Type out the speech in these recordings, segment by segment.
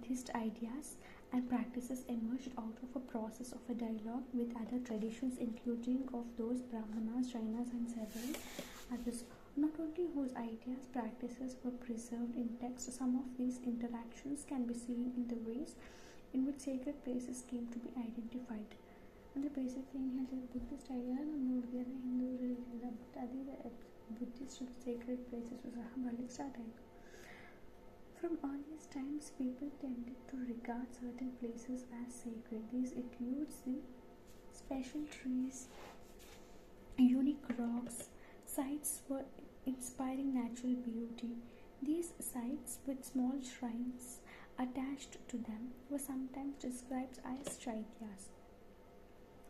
Buddhist ideas and practices emerged out of a process of a dialogue with other traditions, including of those Brahmanas, Jainas, and several others. Not only whose ideas, practices were preserved in text, some of these interactions can be seen in the ways in which sacred places came to be identified. And the basic thing here is Buddhist idea Hindu religion, but Buddhist sacred places was start. From earliest times, people tended to regard certain places as sacred. These includes the special trees, unique rocks, sites for inspiring natural beauty. These sites with small shrines attached to them were sometimes described as chaityas.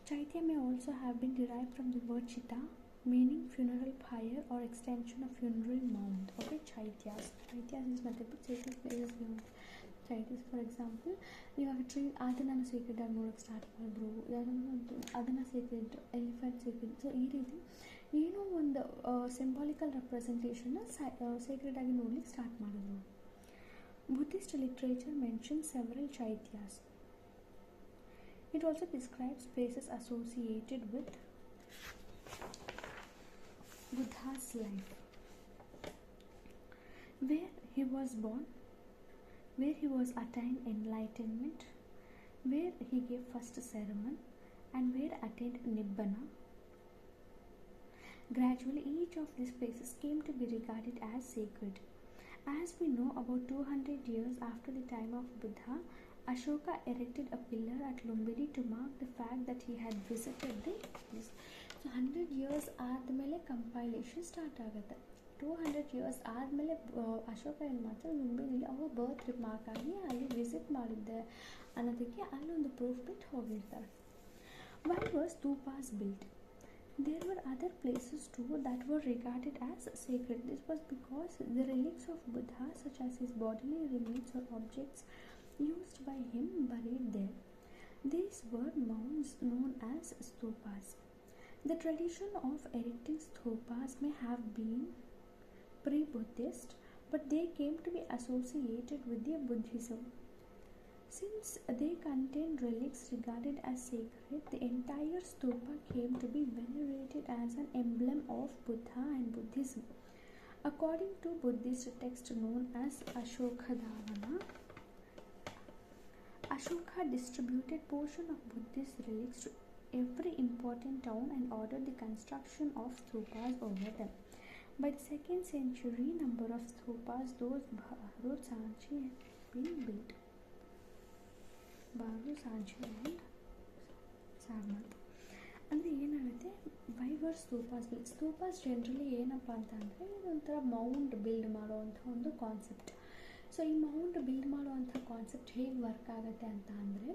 Chaitya may also have been derived from the word chita, meaning funeral pyre or extension of funeral mound. Okay, chaityas. Chaityas is nothing but sacred places beyond. Chaityas, for example, you have a tree, Adana sacred Dharmurag start bro, Adana sacred, elephant sacred. So, ಒಂದು symbolical representation sacred ಆಗಿ ನೋಡ್ಲಿಕ್ಕೆ start ಮಾಡಿದ್ರು. Buddhist literature mentions several chaityas. It also describes places associated with Buddha's life, where he was born, where he was attained enlightenment, where he gave first sermon, and where attained nibbana. Gradually, each of these places came to be regarded as sacred. As we know, about 200 years after the time of Buddha, Ashoka erected a pillar at Lumbini to mark the fact that he had visited the place. So 100 years ಆದಮೇಲೆ compilation start ಆಗುತ್ತೆ. 200 years ಆದಮೇಲೆ ಅಶೋಕ ಏನು ಮಾಡ್ತಾರೆ, ಲುಂಬಿನಿಲಿ ಅವರ ಬರ್ತ್ mark ಆಗಿ ಅಲ್ಲಿ visit ಮಾಡಿದ್ದೆ ಅನ್ನೋದಕ್ಕೆ ಅಲ್ಲೊಂದು ಪ್ರೂಫ್ ಬಿಟ್ಟು ಹೋಗಿರ್ತಾರೆ. Why were stupas built? There were other places too that were regarded as sacred. This was because the relics of Buddha, such as his bodily remains or objects used by him, buried there. These were mounds known as stupas. The tradition of erecting stupas may have been pre-Buddhist, but they came to be associated with the Buddhism. Since they contained relics regarded as sacred, the entire stupa came to be venerated as an emblem of Buddha and Buddhism. According to Buddhist text known as Ashokadhavana, Ashoka distributed portion of Buddhist relics to every important town and ordered the construction of stupas over them. By the 2nd century, number of stupas, those Bharu Sanchi, had been built. Bharu Sanchi and Sarnath. ಅಂದರೆ ಏನಾಗುತ್ತೆ, why were stupas build? Stupas generally ಏನಪ್ಪ ಅಂತಂದರೆ ಇದೊಂಥರ mount build ಮಾಡುವಂಥ ಒಂದು concept. So ಈ mount build ಮಾಡುವಂಥ concept ಹೇಗೆ ವರ್ಕ್ ಆಗುತ್ತೆ ಅಂತ ಅಂದರೆ,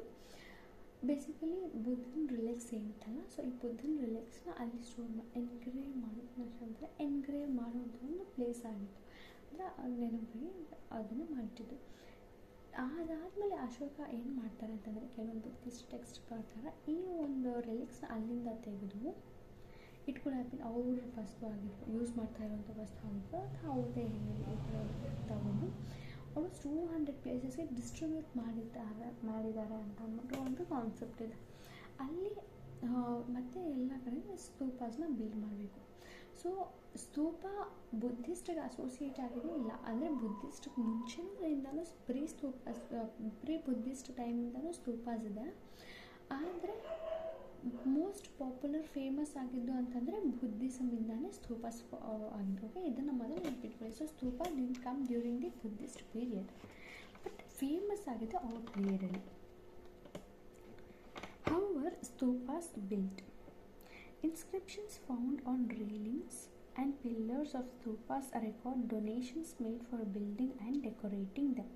ಬೇಸಿಕಲಿ ಬುದ್ಧನ ರಿಲೆಕ್ಸ್ ಏನಿತ್ತಲ್ಲ, ಸೊ ಈ ಬುದ್ಧನ ರಿಲೆಕ್ಸ್ನ ಅಲ್ಲಿ ಸ್ಟೋರ್ ಎನ್ಗ್ರೇವ್ ಮಾಡುವಂಥ ಒಂದು ಪ್ಲೇಸ್ ಆಗಿತ್ತು. ಅಂದರೆ ನೆನಪಿಗೆ ಅದನ್ನು ಮಾಡಿಟ್ಟಿದ್ದು. ಅದಾದಮೇಲೆ ಅಶೋಕ ಏನು ಮಾಡ್ತಾರೆ ಅಂತಂದರೆ, ಕೆಲವೊಂದು ಬುದ್ಧಿಸ್ಟ್ ಟೆಕ್ಸ್ಟ್ ಪ್ರಕಾರ ಈ ಒಂದು ರಿಲಿಕ್ಸ್ನ ಅಲ್ಲಿಂದ ತೆಗೆದು ಇಟ್ ಕುಡ್ ಹ್ಯಾವ್ ಬಿನ್ ಅವರು ವಸ್ತು ಆಗಿತ್ತು, ಯೂಸ್ ಮಾಡ್ತಾ ಇರೋಂಥ ವಸ್ತು ಆಗಿತ್ತು, ಅಥವಾ ಅವ್ರದ್ದೇ ತಗೊಂಡು ಅವರು 200 ಪ್ಲೇಸಸ್ಗೆ ಡಿಸ್ಟ್ರಿಬ್ಯೂಟ್ ಮಾಡಿದ್ದಾರೆ ಅಂತ ಅಂದ್ಬಿಟ್ಟು ಒಂದು ಕಾನ್ಸೆಪ್ಟ್ ಇದೆ. ಅಲ್ಲಿ ಮತ್ತು ಎಲ್ಲ ಕಡೆ ಸ್ತೂಪಾಸ್ನ ಬಿಲ್ಡ್ ಮಾಡಬೇಕು. ಸೊ ಸ್ತೂಪ ಬುದ್ಧಿಸ್ಟ್ಗೆ ಅಸೋಸಿಯೇಟ್ ಆಗಿದೆ ಇಲ್ಲ, ಅಂದರೆ ಬುದ್ಧಿಸ್ಟ್ ಮುಂಚಿನಿಂದಲೂ ಪ್ರೀ ಬುದ್ಧಿಸ್ಟ್ ಟೈಮಿಂದಲೂ ಸ್ತೂಪಾಸ್ ಇದೆ. ಆದರೆ ಮೋಸ್ಟ್ ಪಾಪ್ಯುಲರ್ ಫೇಮಸ್ ಆಗಿದ್ದು ಅಂತಂದರೆ ಬುದ್ಧಿಸಮಿಂದಾನೇ ಸ್ತೂಪಾಸ್ ಆಗಿದ್ದು. ಓಕೆ, ಇದನ್ನು ಮೊದಲು ನೆನಪಿಟ್ಕೊಳ್ಳಿ. So stupa didn't come during the Buddhist period, but famous ಆಗಿದೆ ಅವ್ರ ಪೀರಿಯಡಲ್ಲಿ. However, stupas built. Inscriptions found on railings and pillars of stupas record donations made for building and decorating them.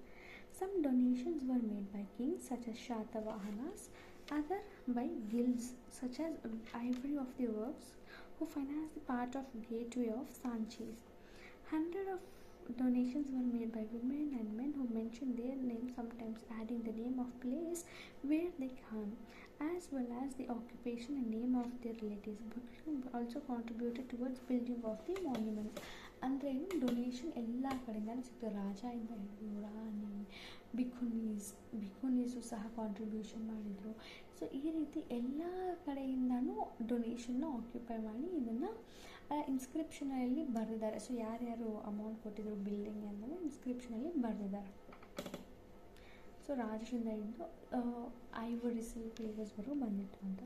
Some donations were made by kings such as Shatavahanas, other by guilds such as Ivory of the Works, who financed the part of gateway of Sanchis. Hundreds of donations were made by women and men who mentioned their name, sometimes adding the name of place where they come, as well as the occupation and name of their relatives. Buddhism also contributed towards building of the monuments. ಅಂದರೆ ಏನು donation ಎಲ್ಲ ಕಡೆಯಿಂದಲೂ ಸಿಗ್ತದೆ. ರಾಜದಿಂದ ಹಿಡಿದು ರಾಣಿ, ಬಿಕುನೀಸು ಸಹ contribution ಮಾಡಿದರು. So ಈ ರೀತಿ ಎಲ್ಲ ಕಡೆಯಿಂದನೂ ಡೊನೇಷನ್ನ ಆಕ್ಯುಪೈ ಮಾಡಿ ಇದನ್ನು ಇನ್ಸ್ಕ್ರಿಪ್ಷನಲ್ಲಿ ಬರೆದಿದ್ದಾರೆ. ಸೊ ಯಾರ್ಯಾರು ಅಮೌಂಟ್ ಕೊಟ್ಟಿದ್ರು ಬಿಲ್ಡಿಂಗ್ ಅನ್ನೋದು ಇನ್ಸ್ಕ್ರಿಪ್ಷನಲ್ಲಿ ಬರೆದಿದ್ದಾರೆ. ಸೊ ರಾಜರಿಂದ ಹಿಡಿದು ಐವರಿ ಸಿಲ್ಕ್ ಲೇಯರ್ಸ್ವರೆಗೂ ಬಂದಿತ್ತು ಅಂತ.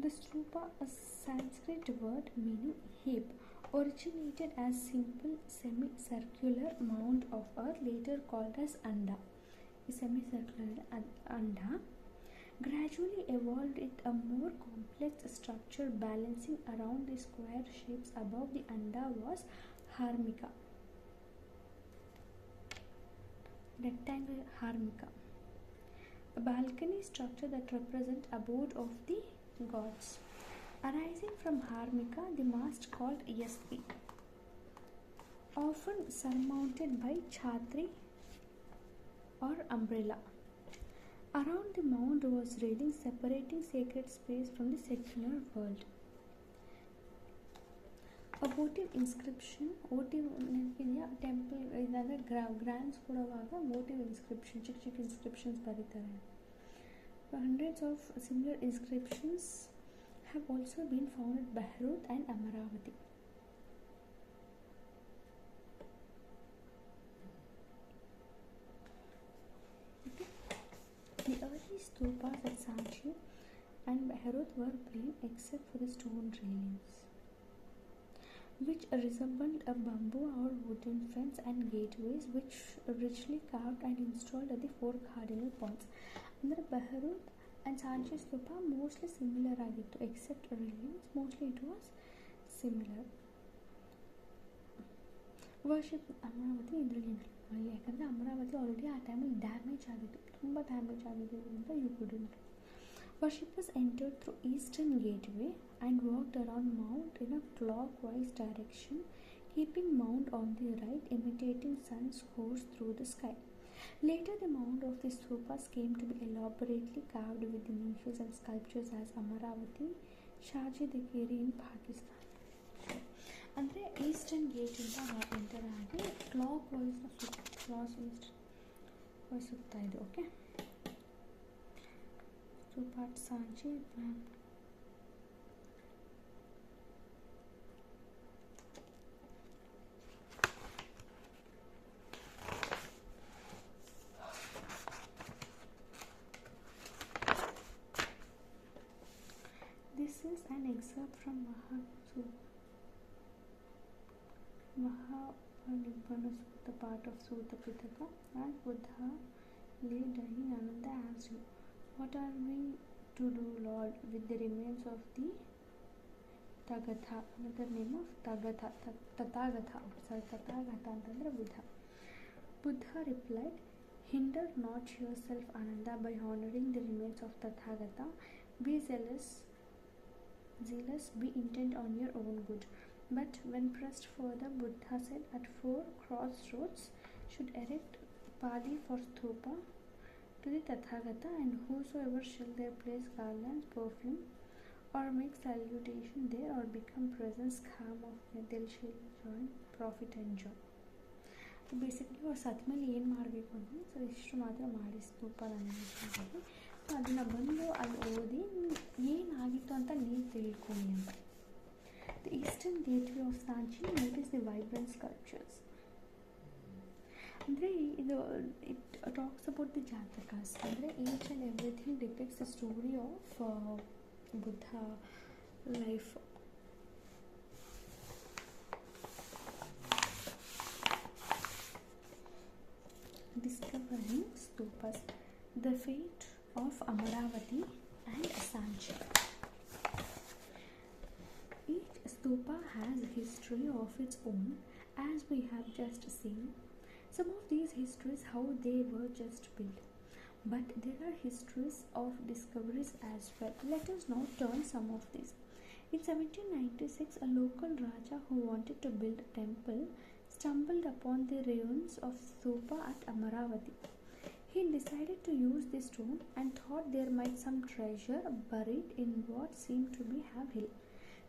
The stupa, a Sanskrit word meaning heap, originated as simple semicircular mound of earth, later called as anda. A semicircular anda gradually evolved it a more complex structure balancing around the square shapes above the anda was harmika. Rectangle harmika, a balcony structure that represents abode of the gods. Arising from harmika, the mast called yaspi, often surmounted by chhatri or umbrella. Around the mound was railing separating sacred space from the secular world. A votive inscription, votive temple ಇದಾದರೆ ಗ್ರಾಂಡ್ಸ್ ಕೊಡುವಾಗ votive inscription, ಚಿಕ್ಕ inscriptions ಬರೀತಾರೆ. Hundreds of similar inscriptions have also been found at Behrut and Amaravati. Okay. The early stupas at Sanchi and Behrut were plain except for the stone railings, which resembled a bamboo or wooden fence, and gateways which richly carved and installed at the four cardinal points. ಅಂದರೆ Bharhut and Sanchi stupa mostly similar ಆಗಿತ್ತು, except reliance mostly it was similar. Worship Amaravati ಇದರಲ್ಲಿ include ಮಾಡಿ, ಯಾಕಂದರೆ Amaravati already ಆ ಟೈಮಲ್ಲಿ damage ಆಗಿತ್ತು, ತುಂಬ damage ಆಗಿದ್ದರಿಂದ you couldn't. Worshippers entered through eastern gateway and walked around mount in a clockwise direction, keeping mount on the right, imitating sun's course through the sky. Later, the mound of the stupas came to be elaborately carved with the niches and sculptures as Amaravati, Shaji Dakiri in Pakistan. ಅಂದರೆ eastern ಗೇಟಿಂದ enter ಆಗಿ clock wise ಸುತ್ತಾ ಇದೆ. Okay, stupa Sanchi This is an excerpt from Mahabharata Sutta, part of Sutta Pitaka, and Buddha lay dying. Ananda asked him, "What are we to do, Lord, with the remains of the Tagatha?" Another name of Tathagatha ಅಂತಂದ್ರೆ Buddha replied, "Hinder not yourself, Ananda, by honoring the remains of Tathagatha. Be zealous, be intent on your own good." But when pressed further, Buddha said, "At four crossroads should erect pali for stupa to the Tathagata, and whosoever shall there place garlands, perfume, or make salutation there, or become presence calm of me, they shall join profit and joy." Basically ಅವ್ರು ಸತ್ಮೇಲೆ ಏನು ಮಾಡಬೇಕು ಅಂದರೆ, so ಇಷ್ಟು ಮಾತ್ರ ಮಾಡಿ ಸ್ತೂಪ ನನಗೆ ಅದನ್ನು ಬಂದು ಅಲ್ಲಿ ಓದಿ ಏನಾಗಿತ್ತು ಅಂತ ನೀವು ತಿಳ್ಕೊಳ್ಳಿ ಅಂತ. The eastern gateway of Sanchi, notice the vibrant sculptures. ಅಂದರೆ ಇದು it talks about the Jatakas, ಅಂದರೆ each and everything depicts the story of Buddha life. Discovering stupas, the fate of Amaravati and Sanchi. Each stupa has a history of its own, as we have just seen. Some of these histories how they were just built, but there are histories of discoveries as well. Let us now turn some of these. In 1796, a local Raja who wanted to build a temple stumbled upon the ruins of stupa at Amaravati. He decided to use the stone and thought there might some treasure buried in what seemed to be Have Hill.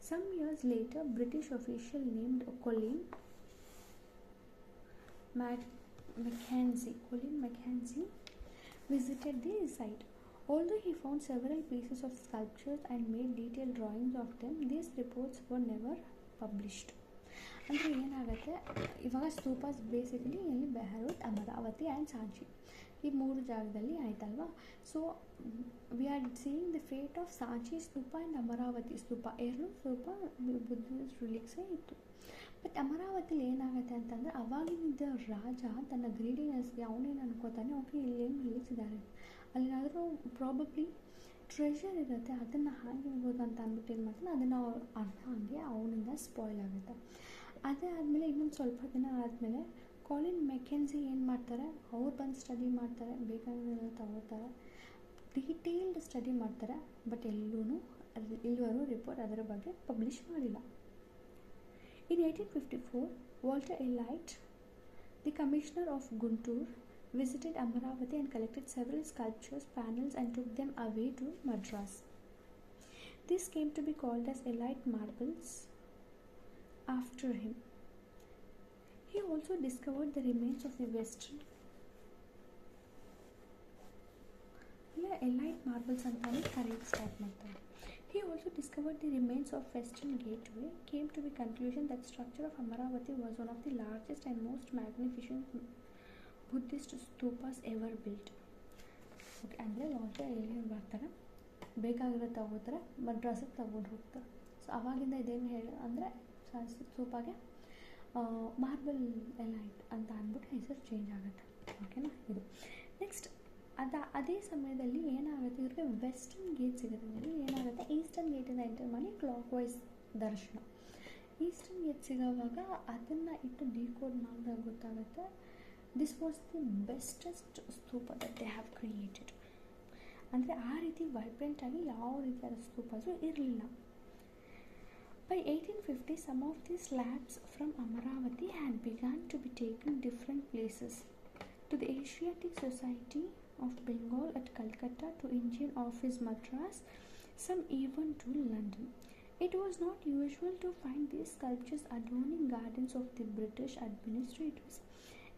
Some years later, British official named Colleen Colin Mackenzie visited the site. Although he found several pieces of sculptures and made detailed drawings of them, these reports were never published. ಅಂದರೆ ಏನಾಗುತ್ತೆ, ಇವಾಗ stupas basically ಇಲ್ಲಿ ಬೆಹರೂಟ್, Amaravati and Sanchi ಈ 3 ಜಾಗದಲ್ಲಿ ಆಯ್ತಲ್ವಾ. So we are seeing the fate of Sanchi stupa and Amaravati stupa. 2 stupa Buddhist ರಿಲಿಕ್ಸೇ ಇತ್ತು. But ಅಮರಾವತಿಲಿ ಏನಾಗುತ್ತೆ ಅಂತಂದರೆ, ಅವಾಗಿನಿದ್ದ ರಾಜ ತನ್ನ ಗ್ರೀಡಿನೆಸ್ಗೆ ಅವನೇನು ಅನ್ಕೋತಾನೆ, ಓಕೆ ಇಲ್ಲೇನು ರಿಲಿಕ್ಸ್ ಇದ್ದಾರೆ, ಅಲ್ಲೇನಾದರೂ ಪ್ರಾಬಬ್ಲಿ ಟ್ರೆಷರ್ ಇರುತ್ತೆ, ಅದನ್ನು ಹಾಗೆ ಇರ್ಬೋದು ಅಂತ ಅಂದ್ಬಿಟ್ಟು ಏನು ಮಾಡ್ತಾನೆ, ಅದನ್ನು ಹಾಗೆ ಅವನಿಂದ ಸ್ಪಾಯ್ಲ್ ಆಗುತ್ತೆ. ಅದೇ ಆದಮೇಲೆ ಇನ್ನೊಂದು ಸ್ವಲ್ಪ ದಿನ ಆದಮೇಲೆ ಕಾಲಿನ್ ಮೆಕೆನ್ಸಿ ಏನು ಮಾಡ್ತಾರೆ, ಅವ್ರು ಬಂದು ಸ್ಟಡಿ ಮಾಡ್ತಾರೆ, ಬೇಕಾಗಿರೋದೆಲ್ಲ ತಗೋತಾರೆ, ಡೀಟೇಲ್ಡ್ ಸ್ಟಡಿ ಮಾಡ್ತಾರೆ. ಬಟ್ ಇಲ್ಲಿವರೆಗೂ ರಿಪೋರ್ಟ್ ಅದರ ಬಗ್ಗೆ ಪಬ್ಲಿಷ್ ಮಾಡಿಲ್ಲ. In 1854, Walter Elliott, the commissioner of Guntur, visited Amaravati and collected several sculptures, panels and took them away to Madras. This came to be called as Elliott marbles after him. He also discovered the remains of the western Elliott marbles ಅಂತಾನೆ ಕರೆಯಕ್ಕೆ start ಮಾಡ್ತಾರೆ. He also discovered the remains of Western Gateway, came to the conclusion that structure of Amaravati was one of the largest and most magnificent Buddhist stupas ever built. Okay, ಅಂದರೆ Walter Elliott ಬರ್ತಾರೆ, ಬೇಕಾಗಿರೋ ತಗೋತಾರೆ, ಮಡ್ರಾಸಿಗೆ ತಗೊಂಡು ಹೋಗ್ತಾರೆ. So ಅವಾಗಿಂದ ಇದೇನು ಹೇಳಿ ಅಂದರೆ ಸ್ತೂಪಾಗೆ ಮಾರ್ಬಲ್ ಎಲೈಟ್ ಅಂತ ಅಂದ್ಬಿಟ್ಟು ಹೆಸರು ಚೇಂಜ್ ಆಗುತ್ತೆ. ಓಕೆನಾ, ಇದು ನೆಕ್ಸ್ಟ್. ಅದೇ ಸಮಯದಲ್ಲಿ ಏನಾಗುತ್ತೆ, ಇವ್ರಿಗೆ ವೆಸ್ಟರ್ನ್ ಗೇಟ್ ಸಿಗುತ್ತೆ. ಏನಾಗುತ್ತೆ, ಈಸ್ಟರ್ನ್ ಗೇಟಿಂದ ಎಂಟರ್ ಮಾಡಿ ಕ್ಲಾಕ್ ವೈಸ್ ದರ್ಶನ. ಈಸ್ಟರ್ನ್ ಗೇಟ್ ಸಿಗೋವಾಗ ಅದನ್ನು ಇಟ್ಟು ಡಿಕೋಡ್ ಮಾಡಿದಾಗ ಗೊತ್ತಾಗುತ್ತೆ, this was the bestest stupa that they have created. ಅಂದರೆ ಆ ರೀತಿ ವೈಬ್ರೆಂಟಾಗಿ ಯಾವ ರೀತಿಯಾದ ಸ್ತೂಪಸು ಇರಲಿಲ್ಲ. By 1850, some of these slabs from Amaravati had begun to be taken different places, to the Asiatic Society of Bengal at Calcutta, to Indian Office Madras, some even to London. It was not usual to find these sculptures adorning gardens of the British administrators.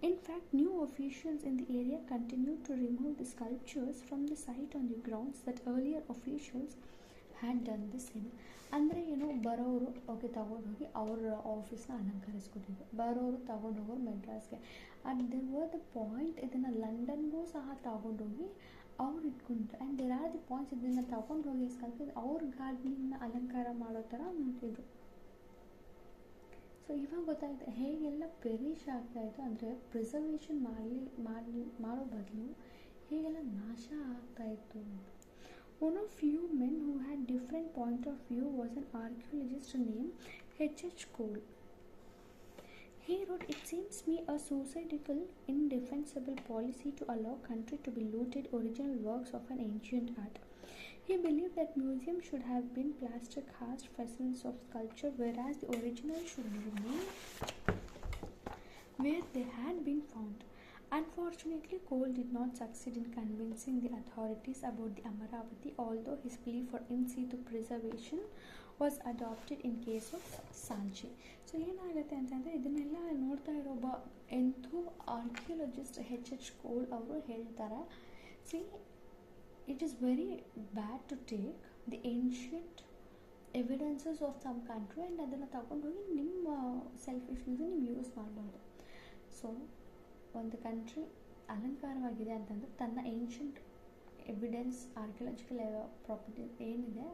In fact, new officials in the area continued to remove the sculptures from the site on the grounds that earlier officials had done the same. ಅಂದರೆ ಏನು, ಬರೋರು okay ತಗೊಂಡೋಗಿ ಅವ್ರ ಆಫೀಸ್ನ ಅಲಂಕರಿಸ್ಕೊಟ್ಟಿದ್ರು, ಬರೋರು ತಗೊಂಡೋಗೋರು ಮೆಡ್ರಾಸ್ಗೆ. And there were the point ಇದನ್ನು ಲಂಡನ್ಗೂ ಸಹ ತಗೊಂಡೋಗಿ ಅವ್ರು ಇಟ್ಕೊಂಡ್ರು. And there are the points ಇದನ್ನು ತಗೊಂಡೋಗಿ ಸ್ಕಲ್ಪ್ಚರ್ ಅವ್ರ ಗಾರ್ಡನಿಂಗ್ನ ಅಲಂಕಾರ ಮಾಡೋ ಥರ ಮಾಡ್ತಿದ್ರು. ಸೊ ಇವಾಗ ಗೊತ್ತಾಗುತ್ತೆ ಹೇಗೆಲ್ಲ ಪೆರಿಶ್ ಆಗ್ತಾಯಿತ್ತು, ಅಂದರೆ ಪ್ರಿಸರ್ವೇಷನ್ ಮಾಡೋ ಬದಲು ಹೇಗೆಲ್ಲ ನಾಶ ಆಗ್ತಾಯಿತ್ತು. One of few men who had different point of view was an archaeologist named H.H. Cole. He wrote, "It seems me a suicidal, indefensible policy to allow country to be looted original works of an ancient art." He believed that museums should have been plaster cast specimens of sculpture, whereas the original should remain where they had been found. Unfortunately, Cole did not succeed in convincing the authorities about the Amaravati, although his plea for in situ preservation was adopted in case of Sanchi. So ಏನಾಗುತ್ತೆ ಅಂತಂದರೆ, ಇದನ್ನೆಲ್ಲ ನೋಡ್ತಾ ಇರೋ ಎಂಥೂ archaeologist H.H. Cole ಅವರು ಹೇಳ್ತಾರೆ, see it is very bad to take the ancient evidences of some country and ಅದನ್ನು ತಗೊಂಡೋಗಿ ನಿಮ್ಮ ಸೆಲ್ಫಿಶ್ನೆಸ್ ನೀವು ಯೂಸ್ ಮಾಡಬಾರ್ದು. ಸೊ ಒಂದು ಕಂಟ್ರಿ ಅಲಂಕಾರವಾಗಿದೆ ಅಂತಂದರೆ ತನ್ನ ಏನ್ಷಿಯಂಟ್ ಎವಿಡೆನ್ಸ್, ಆರ್ಕಿಯಾಲಜಿಕಲ್ ಪ್ರಾಪರ್ಟೀಸ್ ಏನಿದೆ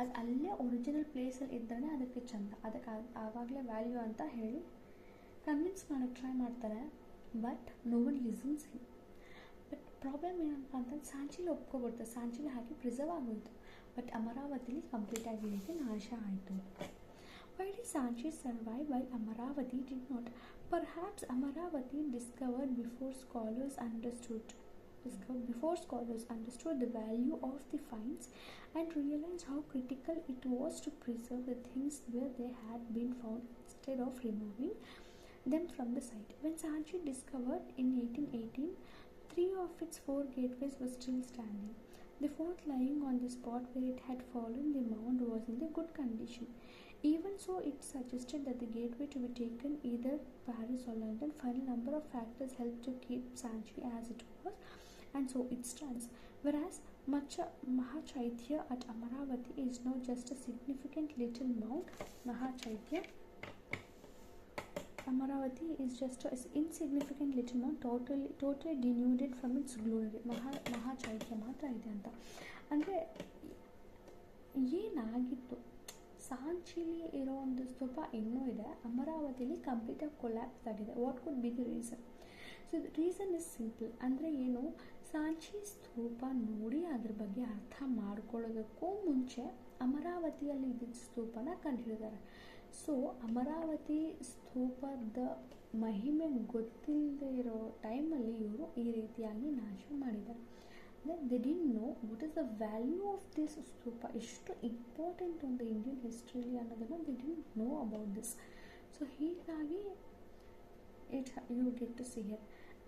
ಅದು ಅಲ್ಲೇ ಒರಿಜಿನಲ್ ಪ್ಲೇಸಲ್ಲಿ ಇದ್ದರೆ ಅದಕ್ಕೆ ಚಂದ, ಅದಕ್ಕೆ ಆವಾಗಲೇ ವ್ಯಾಲ್ಯೂ ಅಂತ ಹೇಳಿ ಕನ್ವಿನ್ಸ್ ಮಾಡೋಕ್ಕೆ ಟ್ರೈ ಮಾಡ್ತಾರೆ. But no one listens him. But problem ಏನಪ್ಪ ಅಂತಂದ್ರೆ, ಸಾಂಚಿಲಿ ಒಪ್ಕೊಬಿಡ್ತಾರೆ, ಸಾಂಚಿಲಿ ಹಾಕಿ ಪ್ರಿಸರ್ವ್ ಆಗೋಯಿತು. ಬಟ್ ಅಮರಾವತಿಲಿ ಕಂಪ್ಲೀಟಾಗಿ ರೀತಿ ನಾಶ ಆಯಿತು. Why did Sanchi survive while Amaravati did not? Perhaps Amaravati discovered before scholars understood the value of the finds and realized how critical it was to preserve the things where they had been found instead of removing them from the site. When Sanchi discovered in 1818, 3 of its 4 gateways were still standing. The fourth, lying on the spot where it had fallen, the mound was in the good condition. Even so, it suggested that the gateway to be taken either Paris or London. Final number of factors helped to keep Sanchi as it was, and so it stands. Whereas Mahachaitya at Amaravati is now just a significant little mount. Mahachaitya Amaravati is just an insignificant little mount, totally denuded from its glory. Mahachaitya ಮಾತ್ರ ಇದೆ ಅಂತ. ಅಂದರೆ ಏನಾಗಿತ್ತು, ಸಾಂಚಿಲಿ ಇರೋ ಒಂದು ಸ್ತೂಪ ಇನ್ನೂ ಇದೆ, ಅಮರಾವತಿಲಿ ಕಂಪ್ಲೀಟಾಗಿ ಕೊಲ್ಯಾಪ್ಸ್ ಆಗಿದೆ. What could be the reason? So the reason is simple. ಅಂದರೆ ಏನು, ಸಾಂಚಿ ಸ್ತೂಪ ನೋಡಿ ಅದ್ರ ಬಗ್ಗೆ ಅರ್ಥ ಮಾಡ್ಕೊಳ್ಳೋದಕ್ಕೂ ಮುಂಚೆ ಅಮರಾವತಿಯಲ್ಲಿ ಇದ್ದಿದ್ದ ಸ್ತೂಪನ ಕಂಡುಹಿಡಿದಾರೆ. ಸೊ ಅಮರಾವತಿ ಸ್ತೂಪದ ಮಹಿಮೆ ಗೊತ್ತಿಲ್ಲದೆ ಇರೋ ಟೈಮಲ್ಲಿ ಇವರು ಈ ರೀತಿಯಾಗಿ ನಾಶ ಮಾಡಿದ್ದಾರೆ. They didn't know what is the value of this stupa, ಎಷ್ಟು ಇಂಪಾರ್ಟೆಂಟ್ ಒಂದು ಇಂಡಿಯನ್ ಹಿಸ್ಟ್ರಿಲಿ ಅನ್ನೋದನ್ನು they didn't know about this. So ಹೀಗಾಗಿ you get to see here.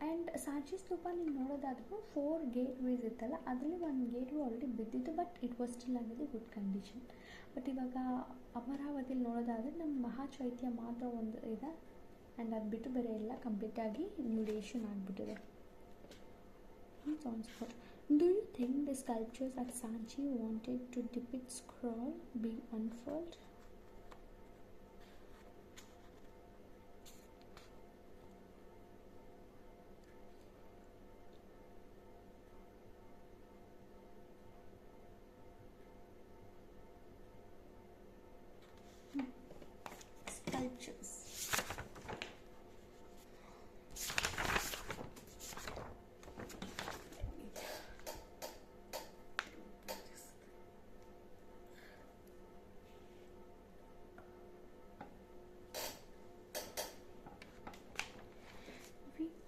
And Sanchi stupa ನೀವು ನೋಡೋದಾದ್ರೂ 4 ಗೇಟ್ ವೇಸ್ ಇತ್ತಲ್ಲ, ಅದರಲ್ಲಿ ಒಂದು ಗೇಟ್ ವೇ ಆಲ್ರೆಡಿ ಬಿದ್ದಿತ್ತು, ಬಟ್ ಇಟ್ ವಾಸ್ ಸ್ಟಿಲ್ ಆಗಿದೆ ಗುಡ್ ಕಂಡೀಷನ್. ಬಟ್ ಇವಾಗ ಅಮರಾವತಿಲಿ ನೋಡೋದಾದರೆ ನಮ್ಮ ಮಹಾಚೈತ್ಯ ಮಾತ್ರ ಒಂದು ಇದೆ, ಆ್ಯಂಡ್ ಅದು ಬಿಟ್ಟು ಬೇರೆ ಎಲ್ಲ ಕಂಪ್ಲೀಟಾಗಿ ನ್ಯೂಡೇಷನ್ ಆಗಿಬಿಟ್ಟಿದೆ. Sounds good. Do you think the sculptures at Sanchi wanted to depict scroll being unfurled? Sculptures.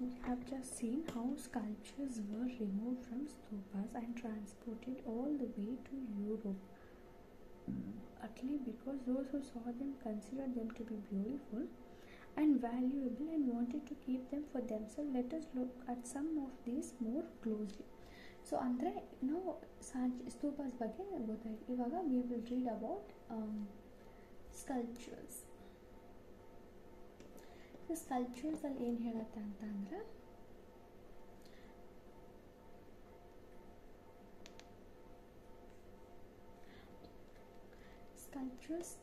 We have just seen how sculptures were removed from stupas and transported all the way to Europe. Partly because those who saw them considered them to be beautiful and valuable and wanted to keep them for themselves. Let us look at some of these more closely. So ಅಂದರೆ ನಾವು ಸ್ತೂಪಾಸ್ ಬಗ್ಗೆ ಗೊತ್ತಾಯ್ತು. ಇವಾಗ we will read about sculptures. ಸ್ಕಲ್ಪ್ಚರ್ಸಲ್ಲಿ ಏನು ಹೇಳುತ್ತೆ ಅಂತಂದರೆ, sculptures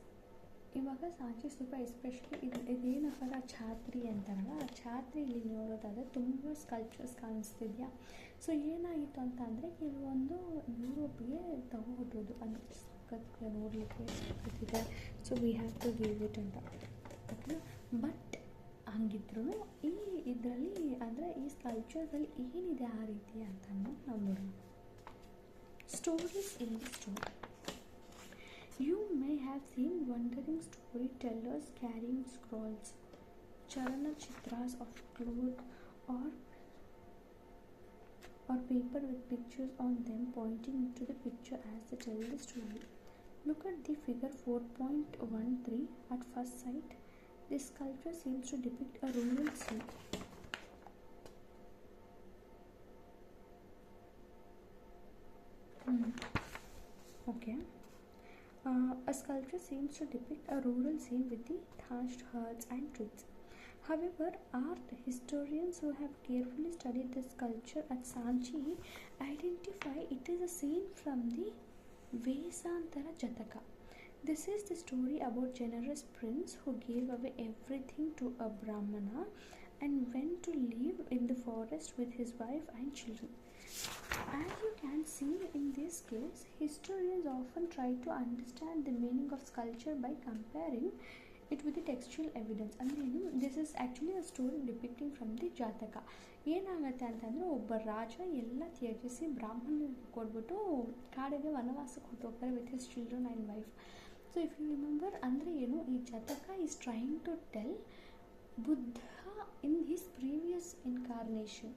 ಇವಾಗ ಸಾಂಚಿ ಸ್ತೂಪ especially ಇದೇನಪ್ಪ ಛಾತ್ರಿ ಅಂತಾರಲ್ಲ, ಆ ಛಾತ್ರಿ ಇಲ್ಲಿ ನೋಡೋದಾದರೆ ತುಂಬ ಸ್ಕಲ್ಪ್ಚರ್ಸ್ ಕಾಣಿಸ್ತಿದ್ಯಾ. ಸೊ ಏನಾಗಿತ್ತು ಅಂತ ಅಂದರೆ, ಕೆಲವೊಂದು ಯುರೋಪ್ಗೆ ತಗೋಬೋದು, ಅಂದರೆ ನೋಡಲಿಕ್ಕೆ ಇದೆ, so we have to give it ಅಂತ. ಓಕೆ, ಬಟ್ ಹಂಗಿದ್ರು ಈ ಇದರಲ್ಲಿ ಅಂದರೆ ಈ ಸ್ಕಲ್ಪ್ಚರ್ಸಲ್ಲಿ ಏನಿದೆ ಆ ರೀತಿ ಅಂತ ನಾವು ನೋಡೋಣ. Stories in the story. You may have seen wandering storytellers carrying scrolls, charana chitras of cloth or paper with pictures on them pointing to the picture as they tell the story. Look at the figure 4.13 at first sight. This sculpture seems to depict a rural scene. Okay. A sculpture seems to depict a rural scene with the thatched huts and trees. However, art historians who have carefully studied the sculpture at Sanchi identify it as a scene from the Vesantara Jataka. This is the story about generous prince who gave away everything to a Brahmana and went to live in the forest with his wife and children. As you can see in this case, historians often try to understand the meaning of sculpture by comparing it with the textual evidence. ಅಂದರೆ this is actually a story depicting from the Jataka. ಏನಾಗುತ್ತೆ ಅಂತಂದರೆ, ಒಬ್ಬ ರಾಜ ಎಲ್ಲ ತ್ಯಜಿಸಿ ಬ್ರಾಹ್ಮಣರಿಗೆ ಕೊಟ್ಬಿಟ್ಟು ಕಾಡಿಗೆ ವನವಾಸಕ್ಕೆ ಹೊರಟೋಗ್ತಾರೆ with his children and wife. So if you remember, ಅಂದರೆ ಏನು, ಈ Jataka is trying to tell Buddha in his previous incarnation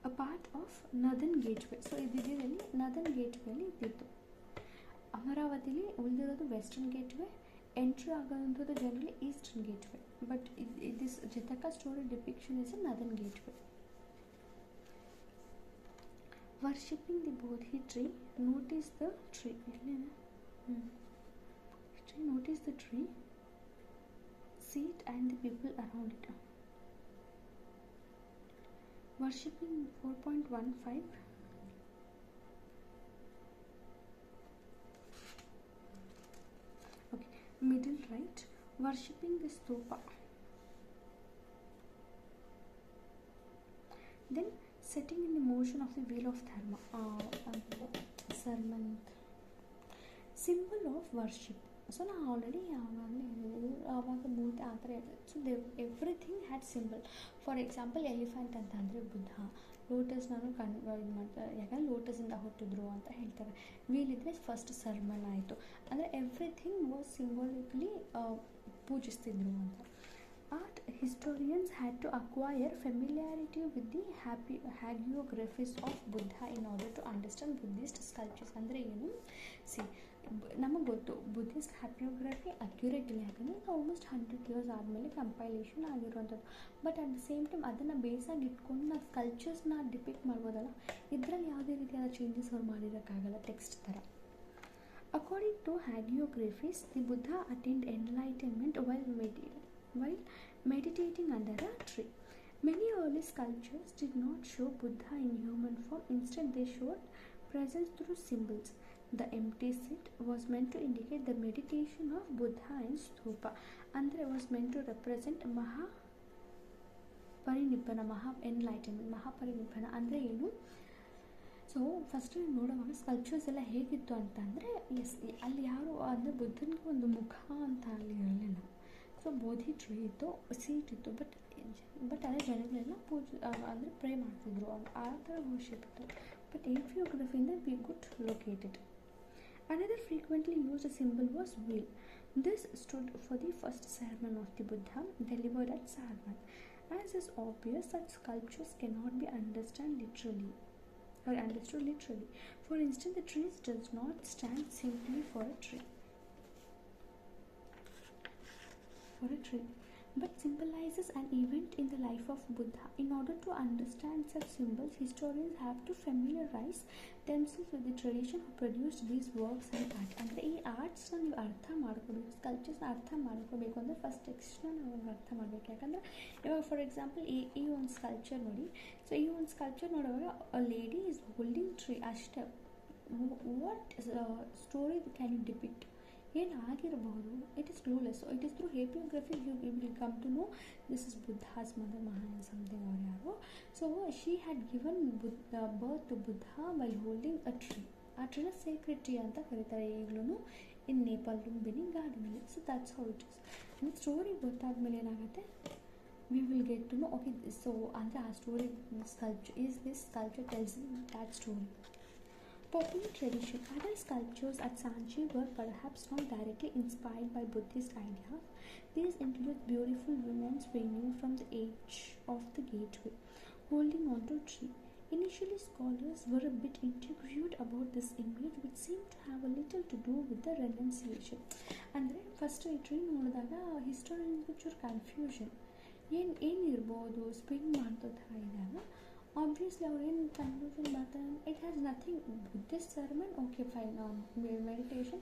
a part of northern gateway. So ಇದರಲ್ಲಿ ನದನ್ ಗೇಟ್ವೇಲಿ ಇದ್ದಿತ್ತು. ಅಮರಾವತಿಲಿ ಉಳಿದಿರೋದು ವೆಸ್ಟರ್ನ್ ಗೇಟ್ವೇ, ಎಂಟ್ರಿ ಆಗೋಂಥದ್ದು generally eastern gateway, but this Jataka story depiction is a northern gateway. Worshipping the Bodhi tree, notice the tree. Notice the tree, seat and the people around it. Worshipping 4.15. Okay, middle right. Worshipping the stupa. Then setting in the motion of the wheel of dharma. Sermon. Symbol of worship. So now already so everything had symbol. For example, elephant ಅಂತಂದ್ರೆ Buddha, lotus ನಾನು ಇದು ಮಾಡ್ತಾರೆ, ಯಾಕಂದ್ರೆ ಲೋಟಸಿಂದ ಹುಟ್ಟಿದ್ರು ಅಂತ ಹೇಳ್ತಾರೆ. ವೀಲಿದ್ರೆ first sermon ಆಯಿತು. ಅಂದರೆ ಎವ್ರಿಥಿಂಗ್ ವಾಸ್ ಸಿಂಬಾಲಿಕ್ಲಿ ಪೂಜಿಸ್ತಿದ್ರು ಅಂತ. Art historians had to acquire familiarity with the hagiographies of Buddha in order to understand Buddhist sculptures. ಅಂದರೆ ಏನು, ಸಿ ನಮಗೆ ಗೊತ್ತು ಬುದ್ಧಿಸ್ಟ್ ಹ್ಯಾಪಿಯೋಗ್ರಫಿ ಅಕ್ಯುರೇಟ್ ಇಲ್ಲ, ಯಾಕಂದರೆ ಆಲ್ಮೋಸ್ಟ್ 100 years ಆದಮೇಲೆ ಕಂಪೈಲೇಷನ್ ಆಗಿರುವಂಥದ್ದು. But at the same time ಅದನ್ನು ಬೇಸಾಗಿ ಇಟ್ಕೊಂಡು ನಾವು ಸ್ಕಲ್ಪ್ಚರ್ಸ್ನ ಡಿಪಿಕ್ಟ್ ಮಾಡ್ಬೋದಲ್ಲ, ಇದರಲ್ಲಿ ಯಾವುದೇ ರೀತಿಯಾದ ಚೇಂಜಸ್ ಅವ್ರು ಮಾಡಿರೋಕ್ಕಾಗಲ್ಲ ಟೆಕ್ಸ್ಟ್ ಥರ. According to hagiographies, the Buddha attained enlightenment while meditating under a tree. Many early sculptures did not show Buddha in human form. Instead, they showed presence through symbols. The empty seat was meant to indicate the meditation of Buddha in stupa, and it was meant to represent Mahaparinibbana, enlightenment, Mahaparinibbana. ಅಂದರೆ ಏನು, so first ನೋಡುವಾಗ sculptures ಎಲ್ಲ ಹೇಗಿತ್ತು ಅಂತಂದರೆ, ಅಲ್ಲಿ ಯಾರು ಅಂದರೆ ಬುದ್ಧನಿಗೆ ಒಂದು ಮುಖ ಅಂತ ಅಲ್ಲಿ ಇರಲಿಲ್ಲ. ಸೊ ಬೋಧಿ ಟ್ರೀ ಇತ್ತು, ಸೀಟ್ ಇತ್ತು, ಬಟ್ ಅದೇ ಜನಗಳೆಲ್ಲ ಅಂದರೆ ಪ್ರೇ ಮಾಡ್ತಿದ್ರು, ಆ ಥರ ವರ್ಷಿಪ್ ಇತ್ತು. ಬಟ್ ಏಫಿಯೋಗ್ರಫಿಯಿಂದ we could locate it. Another frequently used symbol was wheel. This stood for the first sermon of the Buddha delivered at Sarnath. As is obvious, such sculptures cannot be understood literally. For instance, the tree does not stand simply for a tree, but symbolizes an event in the life of Buddha. In order to understand such symbols, historians have to familiarize themselves with the tradition who produced these works and art. ಅಂದರೆ ಈ ಆರ್ಟ್ಸ್ನ ನೀವು ಅರ್ಥ ಮಾಡ್ಕೋಬೇಕು, ಸ್ಕಲ್ಪ್ಚರ್ಸ್ನ ಅರ್ಥ ಮಾಡ್ಕೋಬೇಕು ಅಂದರೆ first ಟೆಕ್ಸ್ಟ್ನ ನಾವು ಅರ್ಥ ಮಾಡಬೇಕು. ಯಾಕಂದರೆ ಇವಾಗ ಫಾರ್ ಎಕ್ಸಾಂಪಲ್ ಈ ಒಂದು ಸ್ಕಲ್ಪ್ಚರ್ ನೋಡಿ, ಸೊ ಈ ಒಂದು ಸ್ಕಲ್ಪ್ಚರ್ ನೋಡುವಾಗ a lady is holding tree ಅಷ್ಟೇ. What story can you depict, ಏನಾಗಿರಬಹುದು, it is clueless. So it is through epigraphy you will come to know this is Buddha's mother ಮಹಾನ್ something ಅವ್ರು ಯಾರು. So she had given birth to Buddha while holding a tree. ಆ ಟ್ರೀನ sacred tree ಅಂತ ಕರೀತಾರೆ ಈಗಲೂ in Nepal Lumbini ಗಾರ್ಡನಲ್ಲಿ. So that's how it is. ಅಂದರೆ ಸ್ಟೋರಿ ಗೊತ್ತಾದ್ಮೇಲೆ ಏನಾಗುತ್ತೆ, we will get to know okay. So ಅಂದರೆ ಆ story sculpture this sculpture tells that story. Popular tradition. Other sculptures at Sanchi were perhaps not directly inspired by Buddhist ideas. These include beautiful women swinging from the edge of the gateway, holding onto a tree. Initially, scholars were a bit intrigued about this image, which seemed to have a little to do with the renunciation. ಅಂದರೆ first ಈ tree ನೋಡಿದಾಗ ಹಿಸ್ಟೋರಿಯನ್ಸ್ಗೆ ಚೂರು confusion, ಏನಿರ್ಬೋದು spin ಮಾಡ್ತೋ ಥರ ಇದಾಗ obviously ಅವ್ರು ಏನು confusion ಮಾಡ್ತಾರೆ, it has nothing Buddhist sermon, okay fine, meditation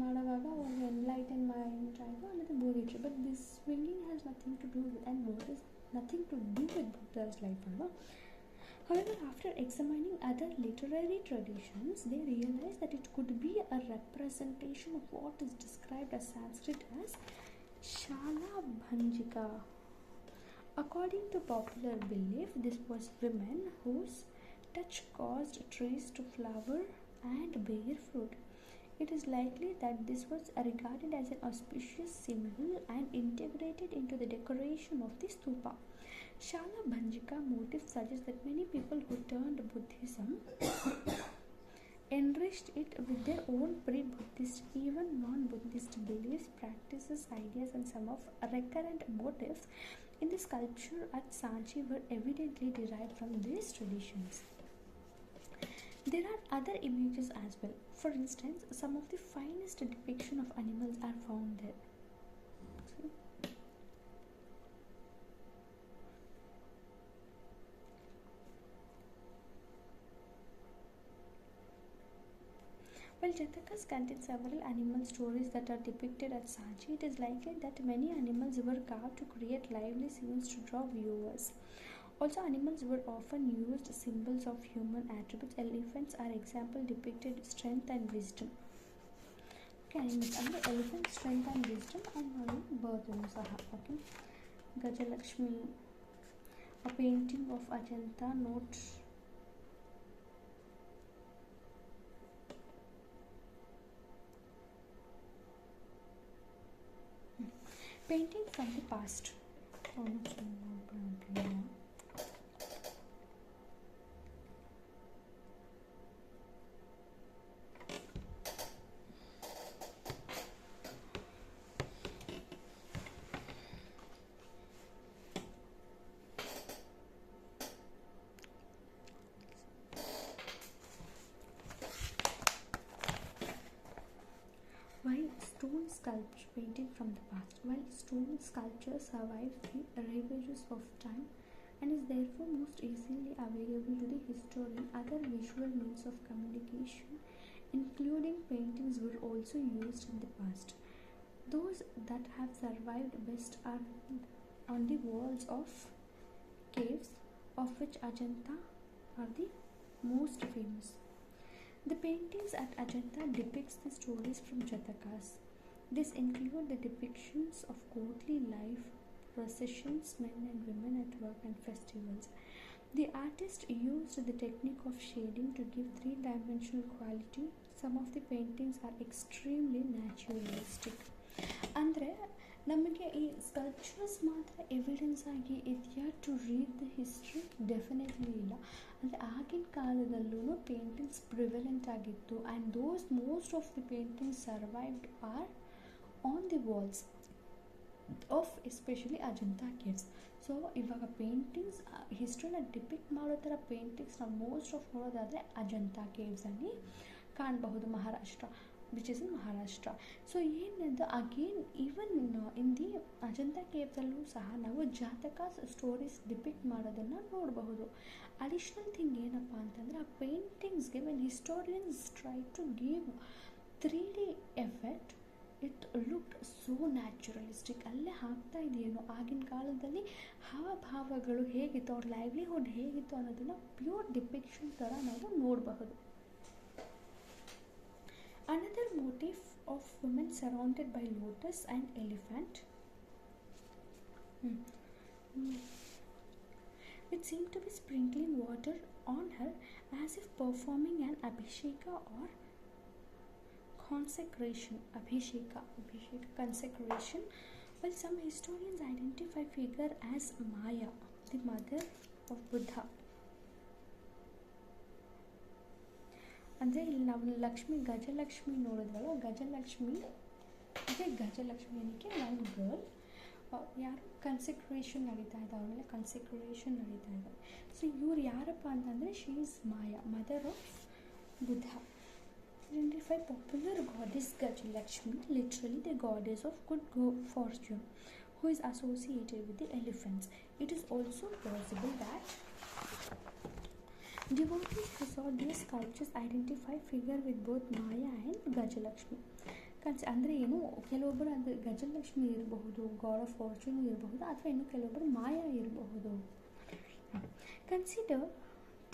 ಮಾಡುವಾಗ ಒಂದು ಎನ್ಲೈಟನ್ ಮೈಂಡ್ ಆಯಿತು, ಮತ್ತು Bodhi tree, but this swinging has nothing to do with and what is nothing to do with Buddha's life ಅಲ್ವಾ. However, after examining other literary traditions, they realized that it could be a representation of what is described as Sanskrit as Shalabhanjika. According to popular belief, this was women whose touch caused trees to flower and bear fruit. It is likely that this was regarded as an auspicious symbol and integrated into the decoration of the stupa. Shalabhanjika motif suggests that many people who turned Buddhism enriched it with their own pre-Buddhist, even non-Buddhist beliefs, practices, ideas, and some of recurrent motifs in the sculpture at Sanchi were evidently derived from these traditions. There are other images as well. For instance, some of the finest depictions of animals are found there. While Jatakas contain several animal stories that are depicted at Sanchi, it is likely that many animals were carved to create lively scenes to draw viewers. Also, animals were often used symbols of human attributes. Elephants are example depicted strength and wisdom. Okay, animals and the elephant strength and wisdom and birth saha. Okay, Gajalakshmi, a painting of Ajanta notes. Painting from the past. Oh, no, While stone sculpture painted from the past, while stone sculpture survives the ravages of time and is therefore most easily available to the historian, other visual means of communication, including paintings, were also used in the past. Those that have survived best are on the walls of caves, of which Ajanta are the most famous. The paintings at Ajanta depicts the stories from Jatakas. This include the depictions of courtly life, processions, men and women at work and festivals. The artist used the technique of shading to give three-dimensional quality. Some of the paintings are extremely naturalistic. ಅಂದರೆ ನಮಗೆ ಈ sculptures ಮಾತ್ರ evidence ಆಗಿ ಇದೆಯಾ to read the history? Definitely ಇಲ್ಲ. ಅಂದರೆ ಆಗಿನ ಕಾಲದಲ್ಲೂ ಪೇಂಟಿಂಗ್ಸ್ ಪ್ರಿವೆಲೆಂಟ್ ಆಗಿತ್ತು and those most of the paintings survived are on the walls of especially Ajanta caves. So ಇವಾಗ ಪೇಂಟಿಂಗ್ಸ್ ಹಿಸ್ಟ್ರಿನ ಡಿಪಿಕ್ಟ್ ಮಾಡೋ ಥರ ಪೇಂಟಿಂಗ್ಸ್ ನಾವು ಮೋಸ್ಟ್ ಆಫ್ ನೋಡೋದಾದರೆ ಅಜಂತಾ ಕೇವ್ಸಲ್ಲಿ ಕಾಣಬಹುದು, Maharashtra, which is in Maharashtra. So ಏನಂದ್ರೆ again even in the Ajanta ಕೇವ್ಸಲ್ಲೂ ಸಹ ನಾವು ಜಾತಕಾಸ್ ಸ್ಟೋರೀಸ್ ಡಿಪಿಕ್ಟ್ ಮಾಡೋದನ್ನು ನೋಡಬಹುದು. ಅಡಿಷ್ನಲ್ ಥಿಂಗ್ ಏನಪ್ಪ ಅಂತಂದರೆ ಆ ಪೇಂಟಿಂಗ್ಸ್ಗೆ when historians try to give 3D effect, it look so naturalistic. ಅಲ್ಲೇ ಆಗ್ತಾ ಇದೆಯೇನೋ ಆಗಿನ ಕಾಲದಲ್ಲಿ ಹಾವಭಾವಗಳು ಹೇಗಿತ್ತು, ಅವ್ರ ಲೈವ್ಲಿಹುಡ್ ಹೇಗಿತ್ತು ಅನ್ನೋದನ್ನು ಪ್ಯೂರ್ ಡಿಪಿಕ್ಷನ್ ಥರ ನಾವು ನೋಡಬಹುದು. Another motif of women surrounded by lotus and elephant, which seemed to be sprinkling water on her as if performing an abhisheka or consecration. Consecration. While some historians identify figure as Maya, the mother of Buddha. ಅಂದರೆ ಇಲ್ಲಿ ನಾವು ಲಕ್ಷ್ಮಿ, ಗಜಲಕ್ಷ್ಮಿ ನೋಡಿದ್ವಲ್ಲ, ಗಜಲಕ್ಷ್ಮಿ ಏನಕ್ಕೆ ಒಂದು girl, ಯಾರು ಕನ್ಸೆಕ್ರೇಷನ್ ನಡೀತಾ ಇದೆ, ಅವ್ರ ಮೇಲೆ ಕನ್ಸೆಕ್ರೇಷನ್ ನಡೀತಾ ಇದೆ. ಸೊ ಇವ್ರು ಯಾರಪ್ಪ ಅಂತಂದರೆ she is Maya, mother of Buddha. Identify popular goddess Gajalakshmi, literally the goddess of good fortune, who is associated with the elephants. It is also possible that devotees who saw these sculptures identify figure with both Maya and Gajalakshmi. ಅಂದರೆ ಏನು, ಕೆಲವೊಬ್ಬರು ಅದು ಗಜಲಕ್ಷ್ಮಿ ಇರಬಹುದು, god of fortune ಇರಬಹುದು, ಅಥವಾ ಇನ್ನು ಕೆಲವೊಬ್ಬರು ಮಾಯಾ ಇರಬಹುದು. Consider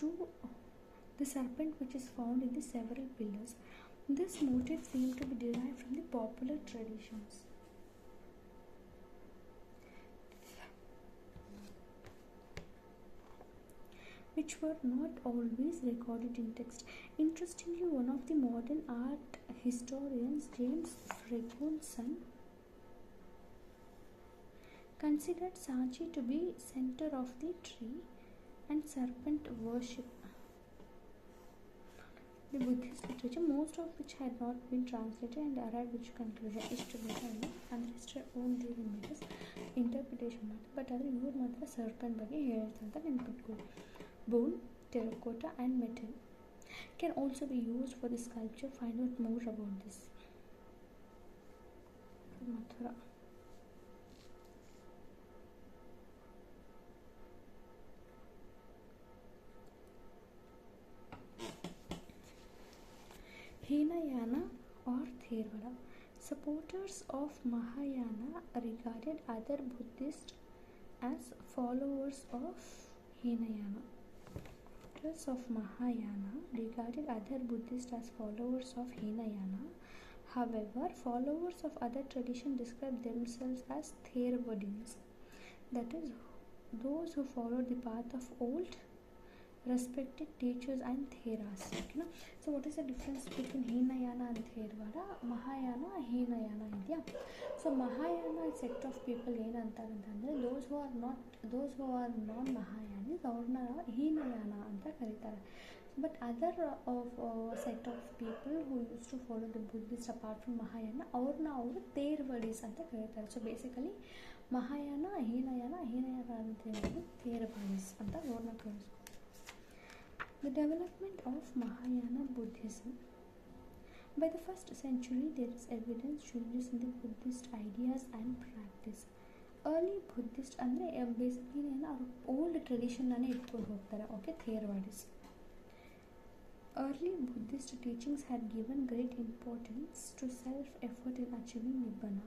to the serpent which is found in the several pillars. This motif seems to be derived from the popular traditions. Which were not always recorded in text. Interestingly, one of the modern art historians, James Fregunson, considered Sanchi to be center of the tree and serpent worship. The Buddhist literature, most of which had not been translated, and arrived which conclusion ಇಷ್ಟು ಬೇಕಾಗಿ ಅಂದರೆ ಇಷ್ಟೇ own there images interpretation ಮಾಡ್ತಾರೆ. But ಆದರೆ ಇವ್ರು ಮಾತ್ರ serpent ಬಗ್ಗೆ ಹೇಳ್ತಂತ ನೆನ್ಪಿಟ್ಕೊಳ್ಳಿ. Bone, terracotta and metal can also be used for the sculpture. Find out more about this. Mathura. Hinayana Supporters of Mahayana regarded other Buddhists as followers of Hinayana. Supporters of Mahayana regarded other Buddhists as followers of Hinayana. However, followers of other traditions describe themselves as Theravadins, that is, those who follow the path of old respected teachers and theras. Okay, no? So what is the difference between Hinayana and Theravada? Mahayana, Hinayana idea. So Mahayana sect of people ಏನಂತಾರಂತಂದ್ರೆ those who are non Mahayanis ಅವ್ರನ್ನ Hinayana ಅಂತ ಕರೀತಾರೆ. But other set of people who used to follow the Buddhist apart from Mahayana ಅವ್ರನ್ನ ಅವರು Theravadis ಅಂತ ಕರೀತಾರೆ. So basically Mahayana, Hinayana ಅಂತ ಹೇಳಿದ್ರೆ Theravadis ಅಂತ ಅವ್ರನ್ನ ಕರೆಸ್ತಾರೆ. The development of Mahayana Buddhism. By the 1st century, there is evidence changes in the Buddhist ideas and practice. Early Buddhist ಅಂದರೆ basically ಅವರು ಓಲ್ಡ್ ಟ್ರೆಡಿಷನ್ನೇ ಇಟ್ಕೊಂಡು ಹೋಗ್ತಾರೆ. Okay, ಥೇರವಾಡಿಸ್. Early Buddhist teachings had given great importance to self-effort in achieving Nibbana.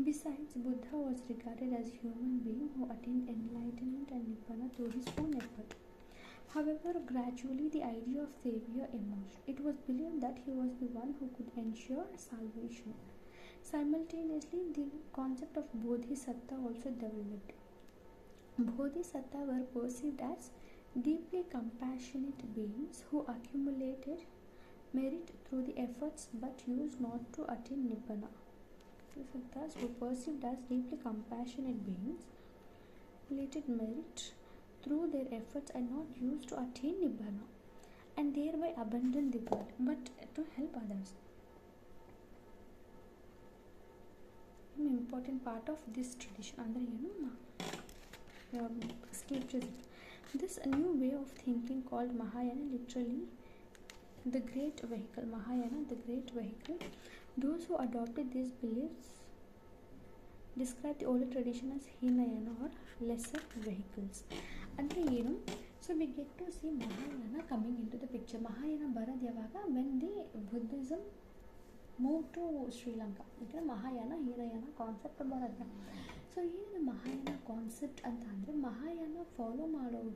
Besides, Buddha was regarded as a human being who attained enlightenment and Nibbana through his own effort. However, gradually the idea of Savior emerged. It was believed that he was the one who could ensure salvation. Simultaneously, the concept of Bodhisattva also developed. Bodhisattvas were perceived as deeply compassionate beings who accumulated merit through the efforts but used not to attain Nibbana. Bodhisattvas were perceived as deeply compassionate beings who accumulated merit through their efforts and not used to attain Nibbana and thereby abandon the world but to help others. An important part of this tradition under scriptures. This new way of thinking called Mahayana, literally the great vehicle. Mahayana, the great vehicle. Those who adopted these beliefs describe the older tradition as Hinayana or lesser vehicles. ಅಂದರೆ ಏನು? So we get to C Mahayana coming in to the picture. Mahayana ಬರೋದು ಯಾವಾಗ? When the Buddhism move to Sri Lanka. ಯಾಕಂದರೆ Mahayana Hinayana concept ಬರುತ್ತೆ. So ಏನಿದೆ Mahayana concept ಅಂತ ಅಂದರೆ, Mahayana follow ಮಾಡೋರು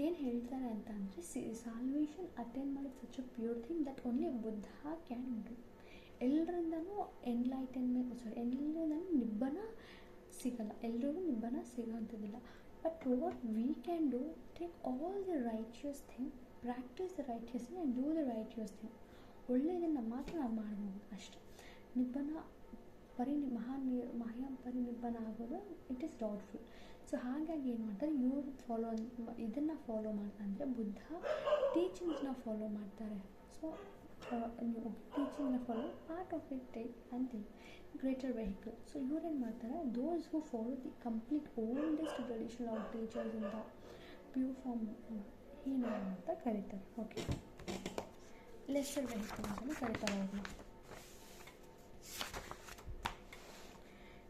ಏನು ಹೇಳ್ತಾರೆ ಅಂತ ಅಂದರೆ, ಸಾಲ್ವೇಷನ್ ಅಟೆಂಡ್ ಮಾಡೋದು such a pure thing that only Buddha can do. ಎಲ್ಲರಿಂದನೂ ಎಲ್ಲರಿಂದನೂ ನಿಬ್ಬನ ಸಿಗಲ್ಲ, ಎಲ್ಲರಿಗೂ ನಿಬ್ಬನ ಸಿಗೋಂಥದ್ದಿಲ್ಲ. But what we can do, take all the righteous thing, practice the righteous thing and do the righteous thing. ಒಳ್ಳೆಯದನ್ನು ಮಾತ್ರ ನಾವು ಮಾಡ್ಬೋದು ಅಷ್ಟೆ. ನಿಬ್ಬನ ಮಹಾನ್ ಪರಿನಿಬ್ಬನ ಆಗೋದು ಇಟ್ ಈಸ್ ಡೌಟ್ಫುಲ್. ಸೊ ಹಾಗಾಗಿ ಏನು ಮಾಡ್ತಾರೆ, ಇವರು ಇದನ್ನು ಫಾಲೋ ಮಾಡ್ತಾರೆ ಅಂದರೆ ಬುದ್ಧ ಟೀಚಿಂಗ್ಸ್ನ ಫಾಲೋ ಮಾಡ್ತಾರೆ. ಸೊ ಟೀಚಿಂಗ್ನ follow part of it take and think greater vehicle. So ಇವರೇನು ಮಾಡ್ತಾರೆ, those who follow the complete oldest tradition of teachers in the pure form Hinayana ಅಂತ ಕರೀತಾರೆ. ಓಕೆ, ಲೆಸ್ಸರ್ ವೆಹಿಕಲ್ ಅಂತಲೂ ಕರೀತಾರೆ ಅವ್ರನ್ನ.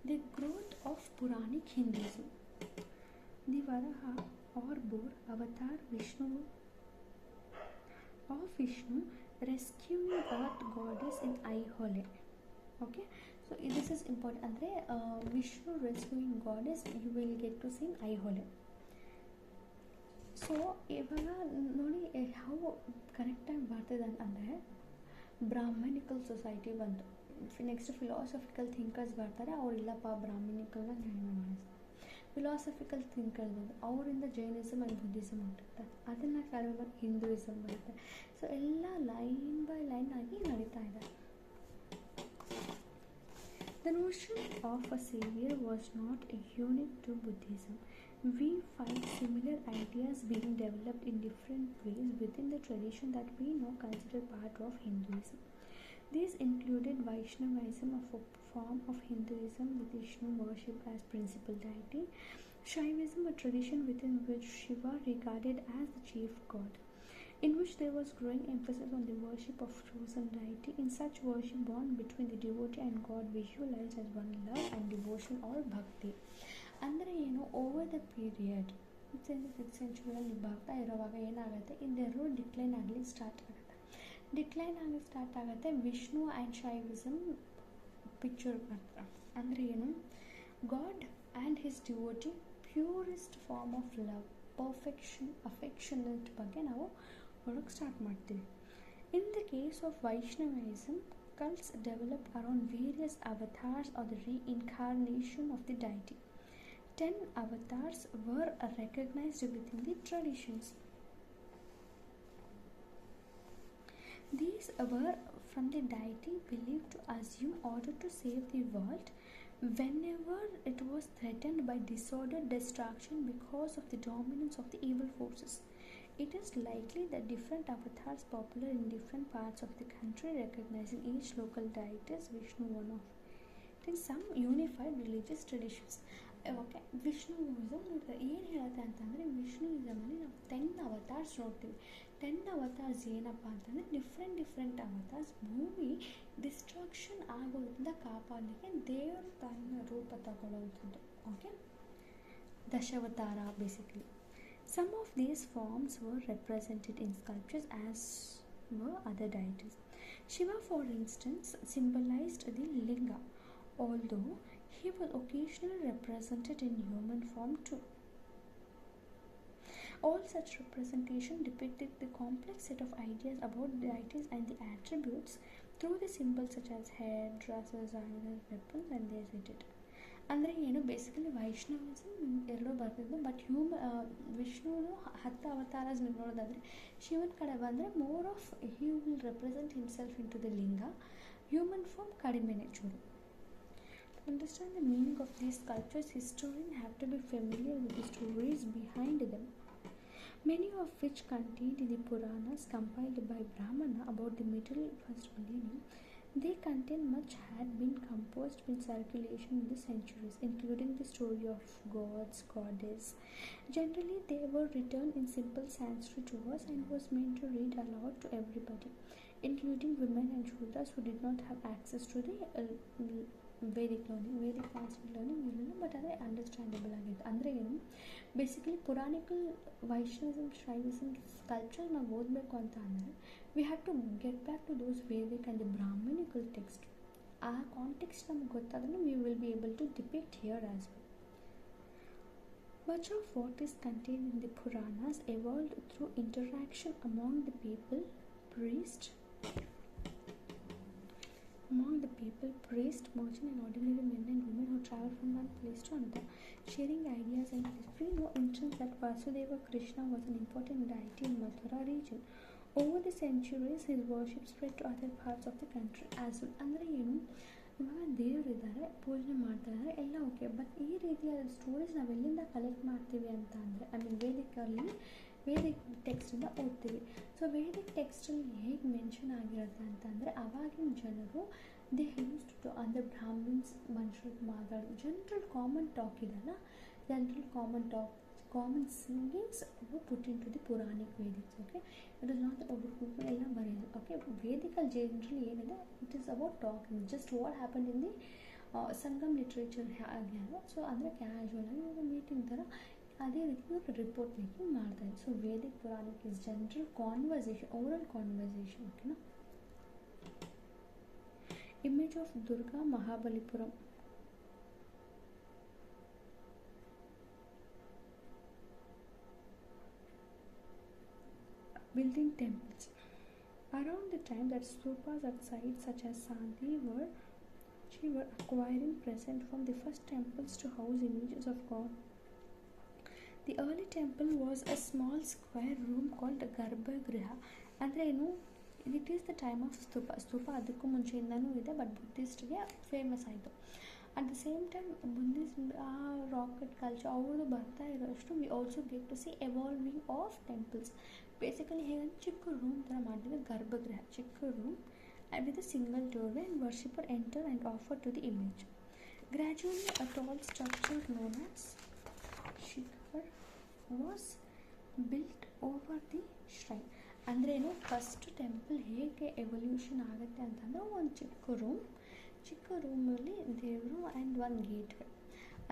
The growth of Puranic Hinduism. The Varaha or Boar avatar Vishnu rescuing earth goddess in Aihole. Okay, so this is important. ಅಂದರೆ Vishnu rescuing goddess you will get to seen Aihole. So ಇವಾಗ ನೋಡಿ how ಕರೆಕ್ಟಾಗಿ ಬರ್ತದೆ ಅಂತಂದರೆ, Brahmanical society ಬಂತು. Next philosophical thinkers ಬರ್ತಾರೆ, ಅವರಿಲ್ಲಪ್ಪ ಬ್ರಾಹ್ಮಣಿಕಲ್ನ ಜ್ಞಾನ ಮಾಡಿಸ್ತಾರೆ. ಫಿಲಾಸಫಿಕಲ್ ಥಿಂಕರ್ಸ್ ಬಂದು ಅವರಿಂದ ಜೈನಿಸಮ್ ಆ್ಯಂಡ್ ಬುದ್ಧಿಸಮ್ ಹೊಂಟಿರ್ತಾರೆ. ಅದನ್ನು ಕೆಲವರು ಹಿಂದೂಯಿಸಮ್ ಬರುತ್ತೆ. ಸೊ ಎಲ್ಲ ಲೈನ್ ಬೈ ಲೈನ್ ಆಗಿ ನಡೀತಾ ಇದೆ. The notion of a savior was not unique to Buddhism. We find similar ideas being developed in different ways within the tradition that we now consider part of Hinduism. These included Vaishnavism, a form of Hinduism with Vishnu worship as principal deity, Shaivism, a tradition within which Shiva regarded as the chief god, in which there was growing emphasis on the worship of chosen deity. In such worship, bond between the devotee and God visualized as one love and devotion or bhakti. ಅಂದರೆ ಏನು, over the period 5th ಸೆಂಚುರಿಯಲ್ಲಿ ಬರ್ತಾ ಇರೋವಾಗ ಏನಾಗುತ್ತೆ, ಇದೆರಡು decline ಆಗಲಿ start ಆಗುತ್ತೆ. Vishnu and Shaivism picture ಬರ್ತಾರೆ. ಅಂದರೆ ಏನು, god and his devotee, purest form of love, perfection, affectionate ಬಗ್ಗೆ ನಾವು ಹೊರಗೆ ಸ್ಟಾರ್ಟ್ ಮಾಡ್ತೀವಿ. In the case of Vaishnavism, cults developed around various avatars or the reincarnation of the deity. 10 avatars were recognized within the traditions. These were from the deity believed to assume order to save the world whenever it was threatened by disorder, destruction because of the dominance of the evil forces. It is likely that different avatars popular in different parts of the country, recognizing each local deity as Vishnu one of in some unified religious traditions. Okay, Vishnuism ಏನು ಹೇಳುತ್ತೆ ಅಂತಂದರೆ, ವಿಷ್ಣುಯಿಸಮಲ್ಲಿ ನಾವು 10 ಅವತಾರ್ಸ್ ನೋಡ್ತೀವಿ. 10 ಅವತಾರ್ಸ್ ಏನಪ್ಪ ಅಂತಂದರೆ different ಅವತಾರ್ಸ್ ಭೂಮಿ destruction ಆಗೋದ್ರಿಂದ ಕಾಪಾಡಲಿಕ್ಕೆ ದೇವರು ತನ್ನ ರೂಪ ತಗೊಳ್ಳೋವಂಥದ್ದು. Okay, Dashavatara basically. Some of these forms were represented in sculptures as were other deities. Shiva, for instance, symbolized the linga, although he was occasionally represented in human form too. All such representation depicted the complex set of ideas about deities and the attributes through the symbols such as head, dresses, eyes, weapons, and they said it. ಅಂದರೆ ಏನು, basically Vaishnavism ಎರಡೂ ಬರ್ತಿದ್ದು, but ವಿಷ್ಣುನು 10 ಅವತಾರಸ್ ನೀವು ನೋಡೋದಾದರೆ, ಶಿವನ ಕಡೆ ಬಂದರೆ more of he will represent himself in to the linga, human form ಕಡಿಮೆನೆ ಚೂರು. To understand the meaning of these sculptures, historians have to be familiar with the stories behind them, many of which contained in the Puranas compiled by Brahmana about the middle first millennium. They contain much had been composed in circulation in the centuries, including the story of gods, goddess. Generally, they were written in simple Sanskrit verse and was meant to read aloud to everybody, including women and Shudras who did not have access to the Vedic learning, Vedic Sanskrit learning ಇರಲಿಲ್ಲ, but ಅದೇ understandable ಆಗಿತ್ತು. ಅಂದರೆ ಏನು, basically ಪುರಾಣಿಕಲ್ Vaishnavism, Shaivism culture ನಾವು ಓದಬೇಕು ಅಂತ ಅಂದರೆ we have to get back to those Vedic and the Brahmanical text. ಆ ಕಾಂಟೆಕ್ಸ್ಟ್ ನಮ್ಗೆ ಗೊತ್ತಾದ್ರೆ we will be able to depict here as well. Much of what is contained in the Puranas evolved through interaction among the people, priests, merchant and ordinary men and women who travel from one place to another, sharing ideas and history. No instance that Vasudeva Krishna was an important deity in Mathura region. Over the centuries, his worship spread to other parts of the country as well. ಅಂದರೆ ಏನು, ಇವಾಗ ದೇವರಿದ್ದಾರೆ, ಪೂಜೆ ಮಾಡ್ತಾರೆ, ಎಲ್ಲ okay, but ಈ ರೀತಿಯಾದ stories ನಾವು ಎಲ್ಲಿಂದ ಕಲೆಕ್ಟ್ ಮಾಡ್ತೀವಿ ಅಂತ ಅಂದರೆ, ಐ ಮೀನ್ ವೇದಿಕ್ ಟೆಕ್ಸ್ಟಿಂದ ಓದ್ತೀವಿ. ಸೊ ವೇದಿಕ್ ಟೆಕ್ಸ್ಟಲ್ಲಿ ಹೇಗೆ ಮೆನ್ಷನ್ ಆಗಿರುತ್ತೆ ಅಂತಂದರೆ, ಅವಾಗಿನ ಜನರು ದೇ ಯೂಸ್ ಟು ಅಂದರೆ ಬ್ರಾಹ್ಮಿನ್ಸ್ ಮನುಷ್ಯರು ಮಾತಾಡೋದು ಜನರಲ್ ಕಾಮನ್ ಟಾಕ್ ಇದೆಲ್ಲ, general common singings put into the Puranic Vedics. Okay, it is not ಒಬ್ಬರು ಎಲ್ಲ ಬರೆಯೋದು. ಓಕೆ, ವೇದಿಕಲ್ ಜನರಲಿ ಏನಿದೆ, it is about talking, just what happen in the Sangam literature ಆಗ್ಯಾರ. So ಅಂದರೆ casual ಆಗಿ meeting ಥರ ಅದೇ ರೀತಿ ರಿಪೋರ್ಟ್ ಮೇಕಿಂಗ್ ಮಾಡ್ತಾರೆ. So Vedic Puranic is general conversation, oral conversation. ಓಕೆನಾ. Image of Durga, Mahabalipuram. Building temples. Around the time that stupas at sites such as Sandi were acquiring present from the first temples to house images of God. The early temple was a small square room called Garbhagriha. ಅಂದರೆ ಏನು, it is the time of stupa ಅದಕ್ಕೂ ಮುಂಚೆಯಿಂದನೂ ಇದೆ, but ಬುದ್ಧಿಸ್ಟ್ಗೆ famous ಆಯಿತು. At the same time Buddhist rocket culture ಅವರು ಬರ್ತಾ ಇರೋಷ್ಟು we also get to see evolving of temples. Basically ಹೇಗಂದ್ರೆ ಚಿಕ್ಕ ರೂಮ್ ಥರ ಮಾಡಿದ್ರೆ ಗರ್ಭಗೃಹ, ಚಿಕ್ಕ room with a single doorway and worshipper enter and offer to the image. Gradually a tall structure known as shikhar was built over the shrine. ಅಂದ್ರೇನು, first temple ಹೇಗೆ evolution ಆಗುತ್ತೆ ಅಂತಂದರೆ, ಒಂದು ಚಿಕ್ಕ ರೂಮಲ್ಲಿ ದೇವರು ಆ್ಯಂಡ್ ಒಂದು ಗೇಟ್ವೇ,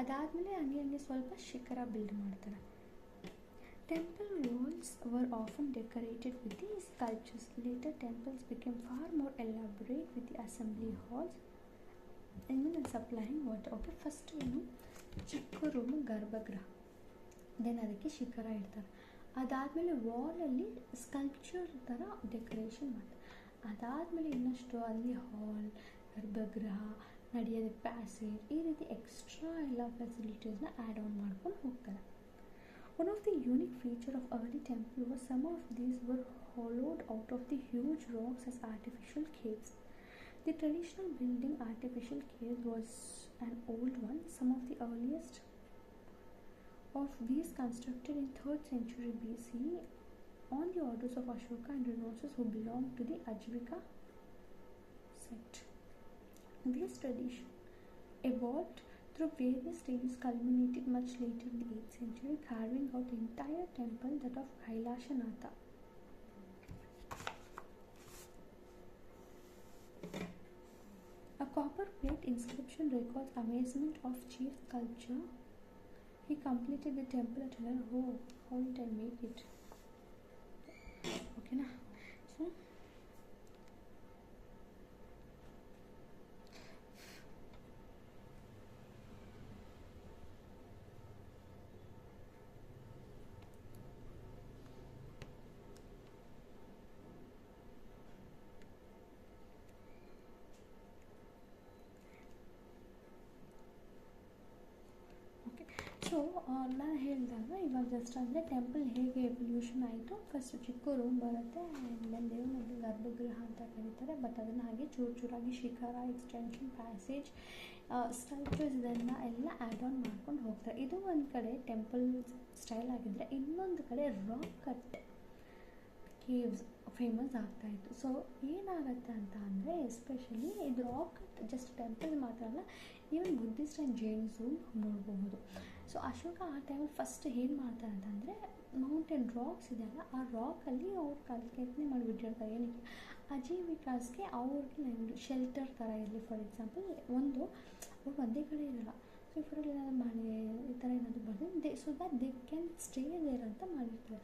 ಅದಾದಮೇಲೆ ಹಂಗೆ ಸ್ವಲ್ಪ ಶಿಖರ ಬಿಲ್ಡ್ ಮಾಡ್ತಾರೆ. Temple walls were often decorated with the sculptures. Later temples became far more elaborate with the assembly halls and supplying water. Okay, first ಚಿಕ್ಕ ರೂಮು ಗರ್ಭಗೃಹ, ದೆನ್ ಅದಕ್ಕೆ ಶಿಖರ ಇಡ್ತಾರೆ. ಅದಾದಮೇಲೆ ವಾಲಲ್ಲಿ ಸ್ಕಲ್ಪ್ಚರ್ ಥರ ಡೆಕೋರೇಷನ್ ಮಾಡ್ತಾರೆ. ಅದಾದಮೇಲೆ ಇನ್ನಷ್ಟು ಅಲ್ಲಿ ಹಾಲ್, ಗರ್ಭಗೃಹ, ನಡೆಯೋದಕ್ಕೆ ಪ್ಯಾಸೇಜ್, ಈ ರೀತಿ ಎಕ್ಸ್ಟ್ರಾ ಎಲ್ಲ ಫೆಸಿಲಿಟೀಸ್ನ ಆ್ಯಡ್ ಆನ್ ಮಾಡ್ಕೊಂಡು ಹೋಗ್ತಾರೆ. One of the unique features of early temple was some of these were hollowed out of the huge rocks as artificial caves. The traditional building artificial cave was an old one. Some of the earliest of these constructed in 3rd century BC on the orders of Ashoka and Rhinoceros, who belonged to the Ajivika sect. This tradition evolved through various stages, culminated much later in the 8th century, carving out the entire temple, that of Kailashanatha. A copper plate inscription records amazement of chief sculpture. He completed the temple at another. Oh, how did I make it? Okay, na. So ನಾನು ಹೇಳಿದಾಗ ಇವಾಗ just ಅಂದರೆ temple ಹೇಗೆ evolution ಆಯಿತು. First ಚಿಕ್ಕ room ಬರುತ್ತೆ, and then ದೇವನದ್ದು ಗರ್ಭಗೃಹ ಅಂತ ಕರೀತಾರೆ. ಬಟ್ ಅದನ್ನು ಹಾಗೆ ಚೂರು ಚೂರಾಗಿ ಶಿಖರ, ಎಕ್ಸ್ಟೆನ್ಷನ್, ಪ್ಯಾಸೇಜ್, ಸ್ಕಲ್ಪ್ಚರ್ಸ್ ಇದನ್ನು ಎಲ್ಲ ಆ್ಯಡ್ ಆನ್ ಮಾಡ್ಕೊಂಡು ಹೋಗ್ತಾರೆ. ಇದು ಒಂದು ಕಡೆ ಟೆಂಪಲ್ ಸ್ಟೈಲ್ ಆಗಿದ್ದರೆ, ಇನ್ನೊಂದು ಕಡೆ ರಾಕ್ ಕಟ್ ಕೇವ್ಸ್ ಫೇಮಸ್ ಆಗ್ತಾಯಿತ್ತು. ಸೊ ಏನಾಗುತ್ತೆ ಅಂತ ಅಂದರೆ, ಎಸ್ಪೆಷಲಿ ಇದು ರಾಕ್ ಕಟ್ ಜಸ್ಟ್ ಟೆಂಪಲ್ ಮಾತ್ರ ಅಲ್ಲ, ಈವನ್ ಬುದ್ಧಿಸ್ಟ್ ಆ್ಯಂಡ್ ಜೈನ್ಸು ನೋಡಬಹುದು. ಸೊ ಅಶೋಕ ಆ ಟೈಮಲ್ಲಿ ಫಸ್ಟ್ ಏನು ಮಾಡ್ತಾರೆ ಅಂತಂದರೆ, ಮೌಂಟೇನ್ ರಾಕ್ಸ್ ಇದೆಯಲ್ಲ, ಆ ರಾಕಲ್ಲಿ ಅವ್ರು ಕೆತ್ತನೆ ಮಾಡಿಬಿಟ್ಟಿರ್ತಾರೆ. ಏನಕ್ಕೆ? ಅಜೀವಿಕಾಸ್ಗೆ ಅವ್ರಿಗೆ ಶೆಲ್ಟರ್ ಥರ ಇರಲಿ. ಫಾರ್ ಎಕ್ಸಾಂಪಲ್ ಅವ್ರು ಒಂದೇ ಕಡೆ ಇರೋಲ್ಲ. ಸೊ ಫಾರ್ ಏನಾದರೂ ಮನೆ ಈ ಥರ ಏನಾದರೂ ಬರೆದು so that they can stay there ಅಂತ ಮಾಡಿರ್ತಾರೆ.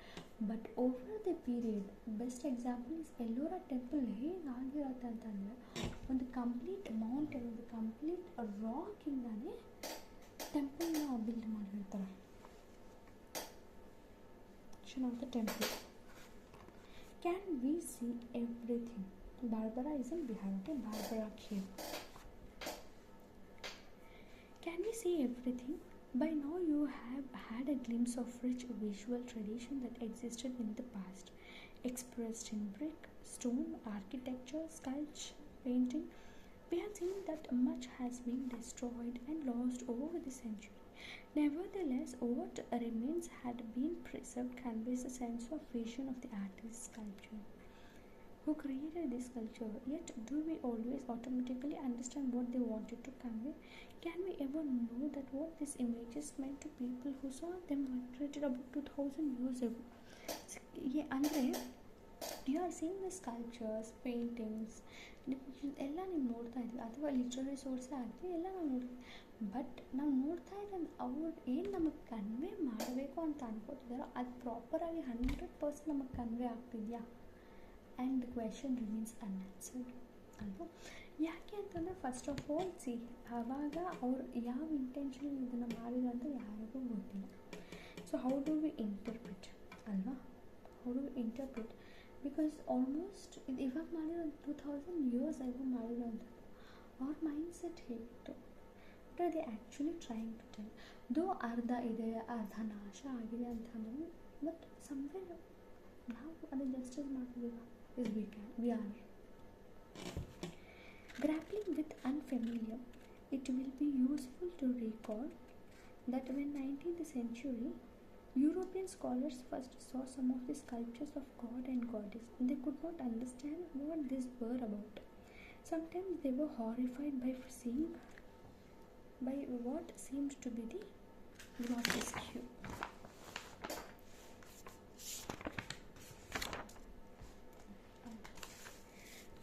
But over the period best example is Ellora temple ಹೇಗಾಗಿರುತ್ತೆ ಅಂತಂದರೆ, ಒಂದು ಕಂಪ್ಲೀಟ್ ಮೌಂಟೇನ್, ಒಂದು ಕಂಪ್ಲೀಟ್ ರಾಕಿಂದಾನೇ ಟೆಂಪಲ್ನ ಬಿಲ್ಡ್ ಮಾಡಿರ್ತಾರೆ. Of the temple. Can we see everything? Barabar is in Bihar. Okay, Barabar cave. Can we see everything? By now you have had a glimpse of rich visual tradition that existed in the past, expressed in brick, stone, architecture, sculpture, painting. We have seen that much has been destroyed and lost over the century. Nevertheless, what remains had been preserved conveys a sense of vision of the artist's sculpture who created this sculpture. Yet, do we always automatically understand what they wanted to convey? Can we ever know that what these images meant to people who saw them were created about 2000 years ago? ಅಂದರೆ you are seeing the sculptures, paintings ಎಲ್ಲ ನೀವು ನೋಡ್ತಾ ಇದ್ದೀವಿ, ಅಥವಾ literary ಸೋರ್ಸೇ ಆಗಲಿ ಎಲ್ಲ ನಾವು ನೋಡ್ತೀವಿ. ಬಟ್ ನಾವು ನೋಡ್ತಾ ಇದ್ದಂಗೆ ಅವ್ರು ಏನು ನಮಗೆ ಕನ್ವೆ ಮಾಡಬೇಕು ಅಂತ ಅನ್ಕೋತಿದ್ದಾರೋ ಅದು ಪ್ರಾಪರಾಗಿ 100% ನಮಗೆ ಕನ್ವೆ ಆಗ್ತಿದೆಯಾ? And the question remains unanswered ಅಲ್ವಾ? ಯಾಕೆ ಅಂತಂದರೆ, ಫಸ್ಟ್ ಆಫ್ ಆಲ್ ಆವಾಗ ಅವ್ರು ಯಾವ ಇಂಟೆನ್ಷನ್ ಇದನ್ನು ಮಾಡಿದ್ರು ಅಂತ ಯಾರಿಗೂ ಗೊತ್ತಿಲ್ಲ. So how do we interpret ಅಲ್ವಾ? How do we interpret? Because almost ಇದು ಇವಾಗ ಮಾಡಿರೋ 2000 years ಆಗೂ ಮಾಡಿರೋಂಥದ್ದು. ಅವ್ರ ಮೈಂಡ್ಸೆಟ್ ಹೇಗಿತ್ತು? ಬಟ್ ಅದೇ ಆ್ಯಕ್ಚುಲಿ ಟ್ರೈಂಗ್ ಟು ಟೆಲ್. ದೋ ಅರ್ಧ ಇದೆ, ಅರ್ಧ ನಾಶ ಆಗಿದೆ ಅಂತಂದ್ರೆ, ಬಟ್ ಸಮ್ವೇರ್ ನಾವು ಅದನ್ನು ಜಸ್ಟಿಸ್ ಮಾಡ್ತೀವಿ. is we are grappling with unfamiliar. It will be useful to recall that when 19th century European scholars first saw some of the sculptures of god and goddess, they could not understand what these were about. Sometimes they were horrified by seeing by what seemed to be the grotesque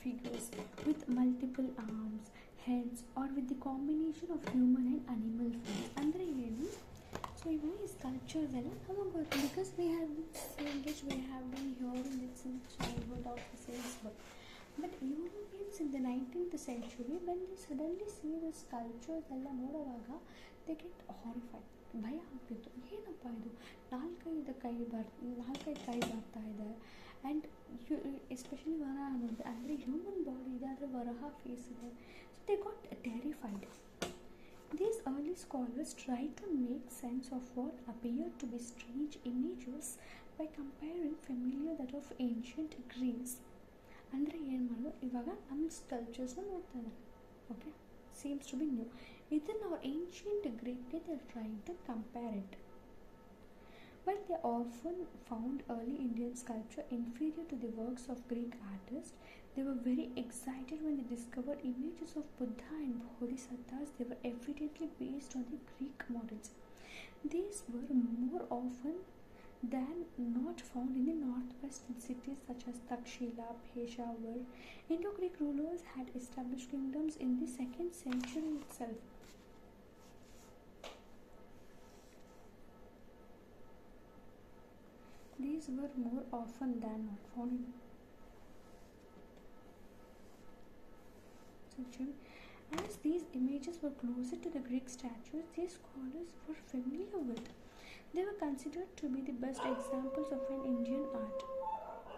figures with multiple arms, heads, or with the combination of human and animal forms. ಅಂದರೆ ಏನು? So ಇವು ಈ sculptures ಎಲ್ಲ ನಮಗೆ ಗೊತ್ತು, because we have been saying it, we have been hearing it since childhood of the seems but European Europeans in the 19th century, when they suddenly see the sculptures ಎಲ್ಲ ನೋಡುವಾಗ they get horrified. ಭಯ ಆಗ್ತಿತ್ತು, ಏನಪ್ಪ ಇದು, ನಾಲ್ಕೈದು ಕೈ ಬರ್ತಾ ಇದೆ, ಆ್ಯಂಡ್ ಎಸ್ಪೆಷಲಿ ವರಹ ನೋಡಿದೆ, ಅಂದರೆ ಹ್ಯೂಮನ್ ಬಾಡಿ ಇದೆ, ಆದರೆ ವರಹ ಫೇಸ್ ಇದೆ. So they got terrified. These early scholars tried to make sense of what appeared to be strange images by comparing familiar that of ancient Greece. ಅಂದರೆ ಏನು ಮಾಡೋದು, ಇವಾಗ ನಮ್ಮ ಸ್ಕಲ್ಪ್ಚರ್ಸ್ನ ನೋಡ್ತಾ ಇದ್ದಾರೆ, okay, seems to be new. ಇದನ್ನು ಅವ್ರು ಏನ್ಷಿಯಂಟ್ ಗ್ರೀಕ್ಗೆ they are trying to compare it. While they often found early Indian sculpture inferior to the works of Greek artists, they were very excited when they discovered images of Buddha and Bodhisattvas. They were evidently based on the Greek models. These were more often than not found in the northwestern cities such as Takshila, Peshawar. Indo-Greek rulers had established kingdoms in the 2nd century itself. These were more often than not found in century. As these images were closer to the Greek statues, these scholars were familiar with. They were considered to be the best examples of an Indian art.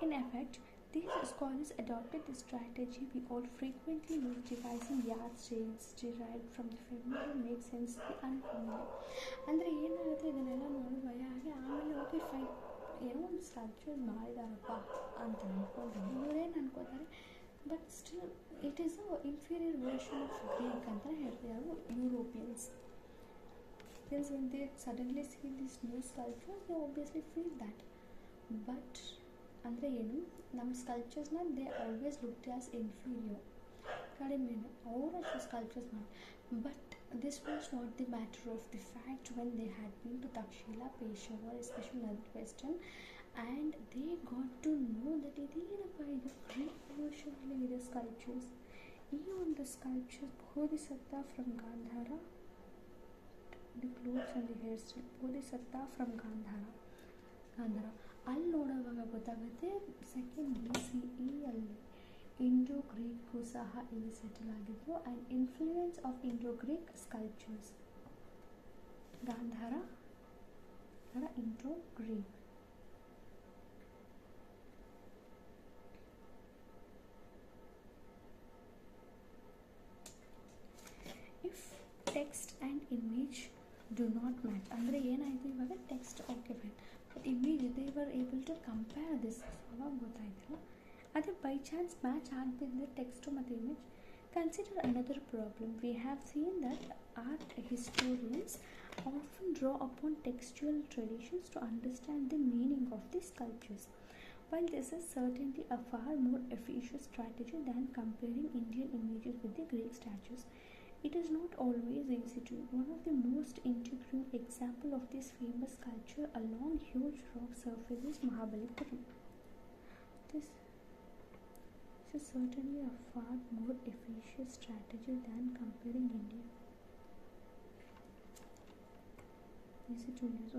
In effect, these scholars adopted the strategy we all frequently use, devising yardsticks derived from the familiar make sense the unfamiliar. ಅಂದರೆ ಏನಾಗುತ್ತೆ, ಇದನ್ನೆಲ್ಲ ನೋಡಿ ಭಯ ಆಗಿ ಆಮೇಲೆ okay fine, ಏನೋ ಒಂದು sculpture ಮಾಡಿದಾರಪ್ಪ ಅಂತ ಅಂದ್ಕೊಂಡ್ರೆ ಇವರೇನು ಅನ್ಕೋತಾರೆ, but still it is a inferior version of Greek ಅಂತ ಹೇಳ್ತಿದ್ದಾರೆ Europeans. Since when they suddenly see these new sculptures, they obviously feel that. But ಅಂದರೆ ಏನು, ನಮ್ಮ ಸ್ಕಲ್ಪ್ಚರ್ಸ್ನ they always looked as inferior, ಕಡಿಮೆನು, ಅವರಷ್ಟು ಸ್ಕಲ್ಪ್ಚರ್ಸ್ ಮಾಡಿ. But this was not the matter of the fact when they had been to Takshila, Peshawar, especially northwestern, and they got to know that ಇದೇನಪ್ಪ ಇದು Greek ವರ್ಷನಲ್ಲಿ ಇದೆ sculptures. ಈ ಒಂದು sculptures Bodhisattva from Gandhara, the clothes and the hairstyle, Bodhisattva from Gandhara ಅಲ್ಲಿ ನೋಡೋವಾಗ ಗೊತ್ತಾಗುತ್ತೆ 2nd BCE ಅಲ್ಲಿ Indo Greek ಸಹ ಇಲ್ಲಿ ಸೆಟಲ್ ಆಗಿದ್ದು. And influence of Indo Greek sculptures, Gandhara Indo Greek. If text and image do not match, ಅಂದರೆ ಏನಾಯಿತು ಇವಾಗ text okay fine, but image they were able to compare this, ಅವಾಗ ಗೊತ್ತಾಯ್ತಲ್ಲ. ಅದೇ ಬೈ ಚಾನ್ಸ್ ಮ್ಯಾಚ್ ಆಗದಿದ್ದರೆ ಟೆಕ್ಸ್ಟು ಮತ್ತು image, consider another problem. We have seen that art historians often draw upon textual traditions to understand the meaning of the sculptures. While this is certainly a far more efficient strategy than comparing Indian images with the Greek statues, it is not always easy to. One of the most intriguing example of this famous sculpture along huge rock surface is Mahabalipuram. This is certainly a far more efficient strategy than comparing Indian.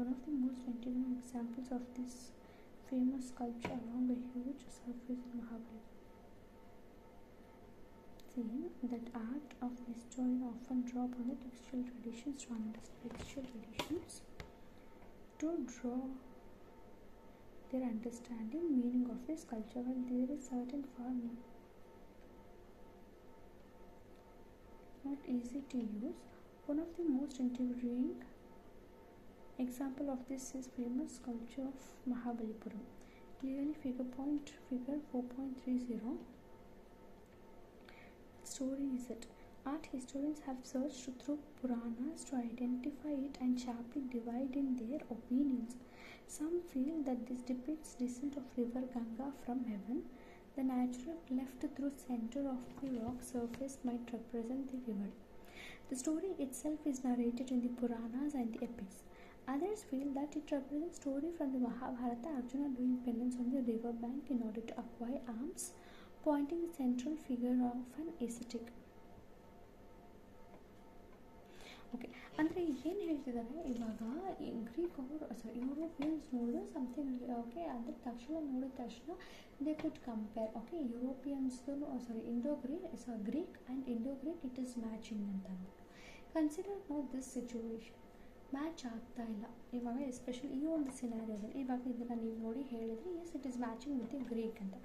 One of the most intriguing examples of this famous sculpture along a huge surface in Mahabalipuram. See that art of the historian often draw upon the textual traditions to understand draw their understanding meaning of this sculpture, while there is certain far more not easy to use. One of the most intriguing example of this is famous sculpture of Mahabalipuram. Clearly figure 4.30. Story is it. Art historians have searched through Puranas to identify it and sharply divide in their opinions. Some feel that this depicts descent of river Ganga from heaven. The natural cleft through center of the rock surface might represent the river. The story itself is narrated in the Puranas and the epics. Others feel that it represents story from the Mahabharata, Arjuna doing penance on the river bank in order to acquire arms, pointing the central figure of an ascetic. Okay, ಅಂದರೆ ಏನು ಹೇಳ್ತಿದ್ದಾರೆ ಇವಾಗ Greek ಅವರು Europeans ನೋಡಿದ್ರೆ something okay ಅದ್ರ ತಕ್ಷಣ ನೋಡಿದ ತಕ್ಷಣ ದೇ ಕುಡ್ ಕಂಪೇರ್ ಓಕೆ ಯುರೋಪಿಯನ್ಸ್ದು Greek and Indo Greek it is matching ಅಂತ ಅಂದ್ಬಿಟ್ಟು consider no this situation match ಆಗ್ತಾ ಇಲ್ಲ ಇವಾಗ ಎಸ್ಪೆಷಲಿ ಈ ಒಂದು ಸಿನಾರಿಯೋದಲ್ಲಿ ಇವಾಗ ಇದನ್ನು ನೀವು ನೋಡಿ ಹೇಳಿದ್ರೆ yes it is matching with the Greek ಅಂತ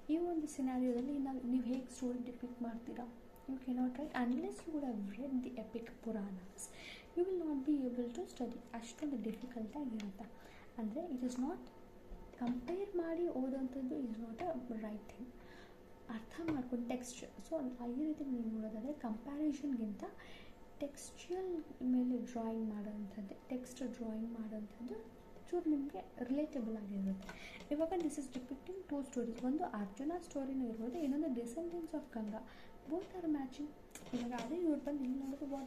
ಈ ಒಂದು ಸಿನಾರಿಯೋದಲ್ಲಿ ನೀವು ಹೇಗೆ ಸ್ಟೋರಿ ಡಿಪಿಕ್ಟ್ ಮಾಡ್ತೀರಾ you cannot write unless you would have read the epic Puranas you will not be able to study ಅಷ್ಟೊಂದು ಡಿಫಿಕಲ್ಟಾಗಿರುತ್ತೆ ಅಂದರೆ ಇಟ್ ಈಸ್ ನಾಟ್ ಕಂಪೇರ್ ಮಾಡಿ ಓದೋಂಥದ್ದು is not a right thing ಅರ್ಥ ಮಾಡ್ಕೊಂಡು ಟೆಕ್ಸ್ಚರ್ ಸೊ ಈ ರೀತಿ ನೀವು ನೋಡೋದಾದರೆ ಕಂಪ್ಯಾರಿಷನ್ಗಿಂತ ಟೆಕ್ಸ್ಚುಯಲ್ ಮೇಲೆ ಡ್ರಾಯಿಂಗ್ ಮಾಡೋವಂಥದ್ದು ಟೆಕ್ಸ್ಟ್ ಡ್ರಾಯಿಂಗ್ ಮಾಡೋವಂಥದ್ದು ಚೂರು ನಿಮಗೆ ರಿಲೇಟಬಲ್ ಆಗಿರುತ್ತೆ ಇವಾಗ this is depicting two stories ಒಂದು ಅರ್ಜುನ ಸ್ಟೋರಿನೂ ಇರ್ಬೋದು ಇನ್ನೊಂದು descendants of Ganga both are matching ಇವಾಗ ಅದೇ ಇವ್ರು ಬಂದು ಇಲ್ಲಿ ನೋಡೋದು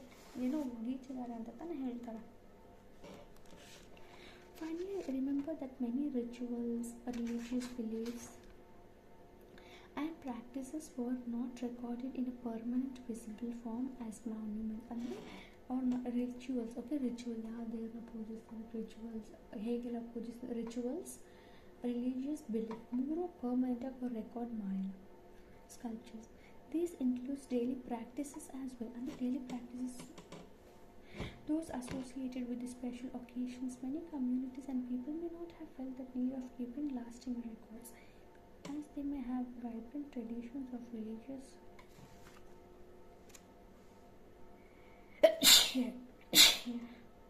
ಏನೋ ಗೀಚಿದ್ದಾರೆ ಅಂತ ತಾನೇ ಹೇಳ್ತಾರೆ finally remember that many rituals religious beliefs and practices were not recorded in a permanent visible form as monument or rituals ritual ದೇವರನ್ನ ಪೂಜಿಸ್ತಾರೆ rituals religious belief ಮೂರು permanent ಆಗಿ ರೆಕಾರ್ಡ್ ಮಾಡಿಲ್ಲ sculptures these includes daily practices as well and the daily practices those associated with the special occasions many communities and people may not have felt the need of keeping lasting records as they may have vibrant traditions of religious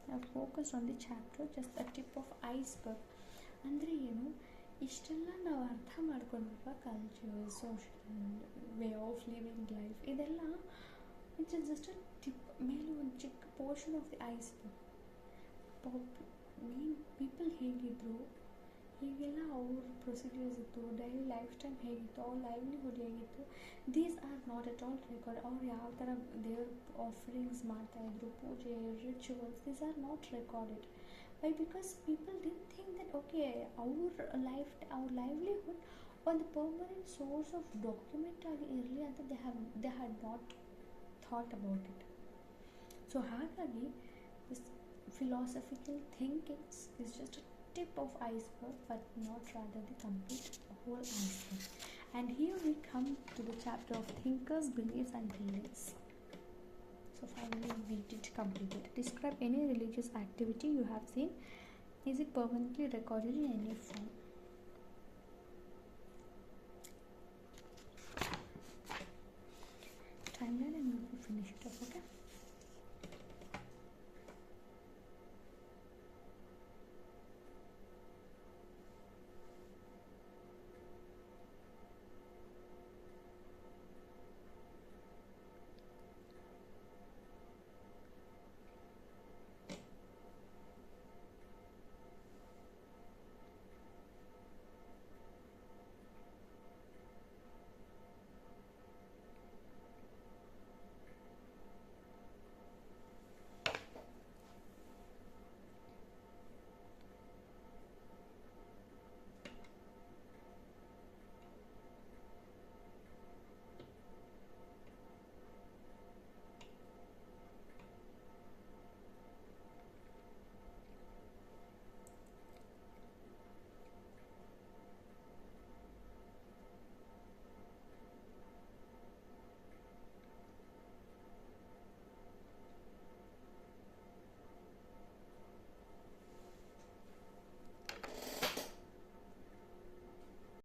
I've focused on the chapter just the tip of iceberg ಅಂದರೆ ಏನು ಇಷ್ಟೆಲ್ಲ ನಾವು ಅರ್ಥ ಮಾಡ್ಕೊಂಡ್ರೆ culture social way of living life ಇದೆಲ್ಲ it's just a tip ಮೇಲೆ ಒಂದು ಚಿಕ್ಕ portion of the iceberg main people ಹೇಗಿದ್ರು ಹೀಗೆಲ್ಲ ಅವ್ರ ಪ್ರೊಸೀಜರ್ಸ್ ಇತ್ತು ಡೈಲಿ ಲೈಫ್ ಟೈಮ್ ಹೇಗಿತ್ತು ಅವ್ರ ಲೈವ್ಲಿಹುಡ್ ಹೇಗಿತ್ತು these are not at all record ಅವ್ರು ಯಾವ ಥರ ದೇವ್ರ ಆಫರಿಂಗ್ಸ್ ಮಾಡ್ತಾಯಿದ್ರು ಪೂಜೆ rituals these are not recorded why because people didn't think that okay ಅವ್ರ ಲೈವ್ಲಿಹುಡ್ ಒಂದು ಪರ್ಮನೆಂಟ್ ಸೋರ್ಸ್ ಆಫ್ ಡಾಕ್ಯುಮೆಂಟ್ ಆಗಿ ಇರಲಿ ಅಂತ they had not thought about it so ಹಾಗಾಗಿ this philosophical thinkings is just tip of iceberg but not rather the complete whole iceberg and here we come to the chapter of thinkers beliefs and beliefs so finally we did complete it describe any religious activity you have seen is it permanently recorded in any form timeline and we will finish it up okay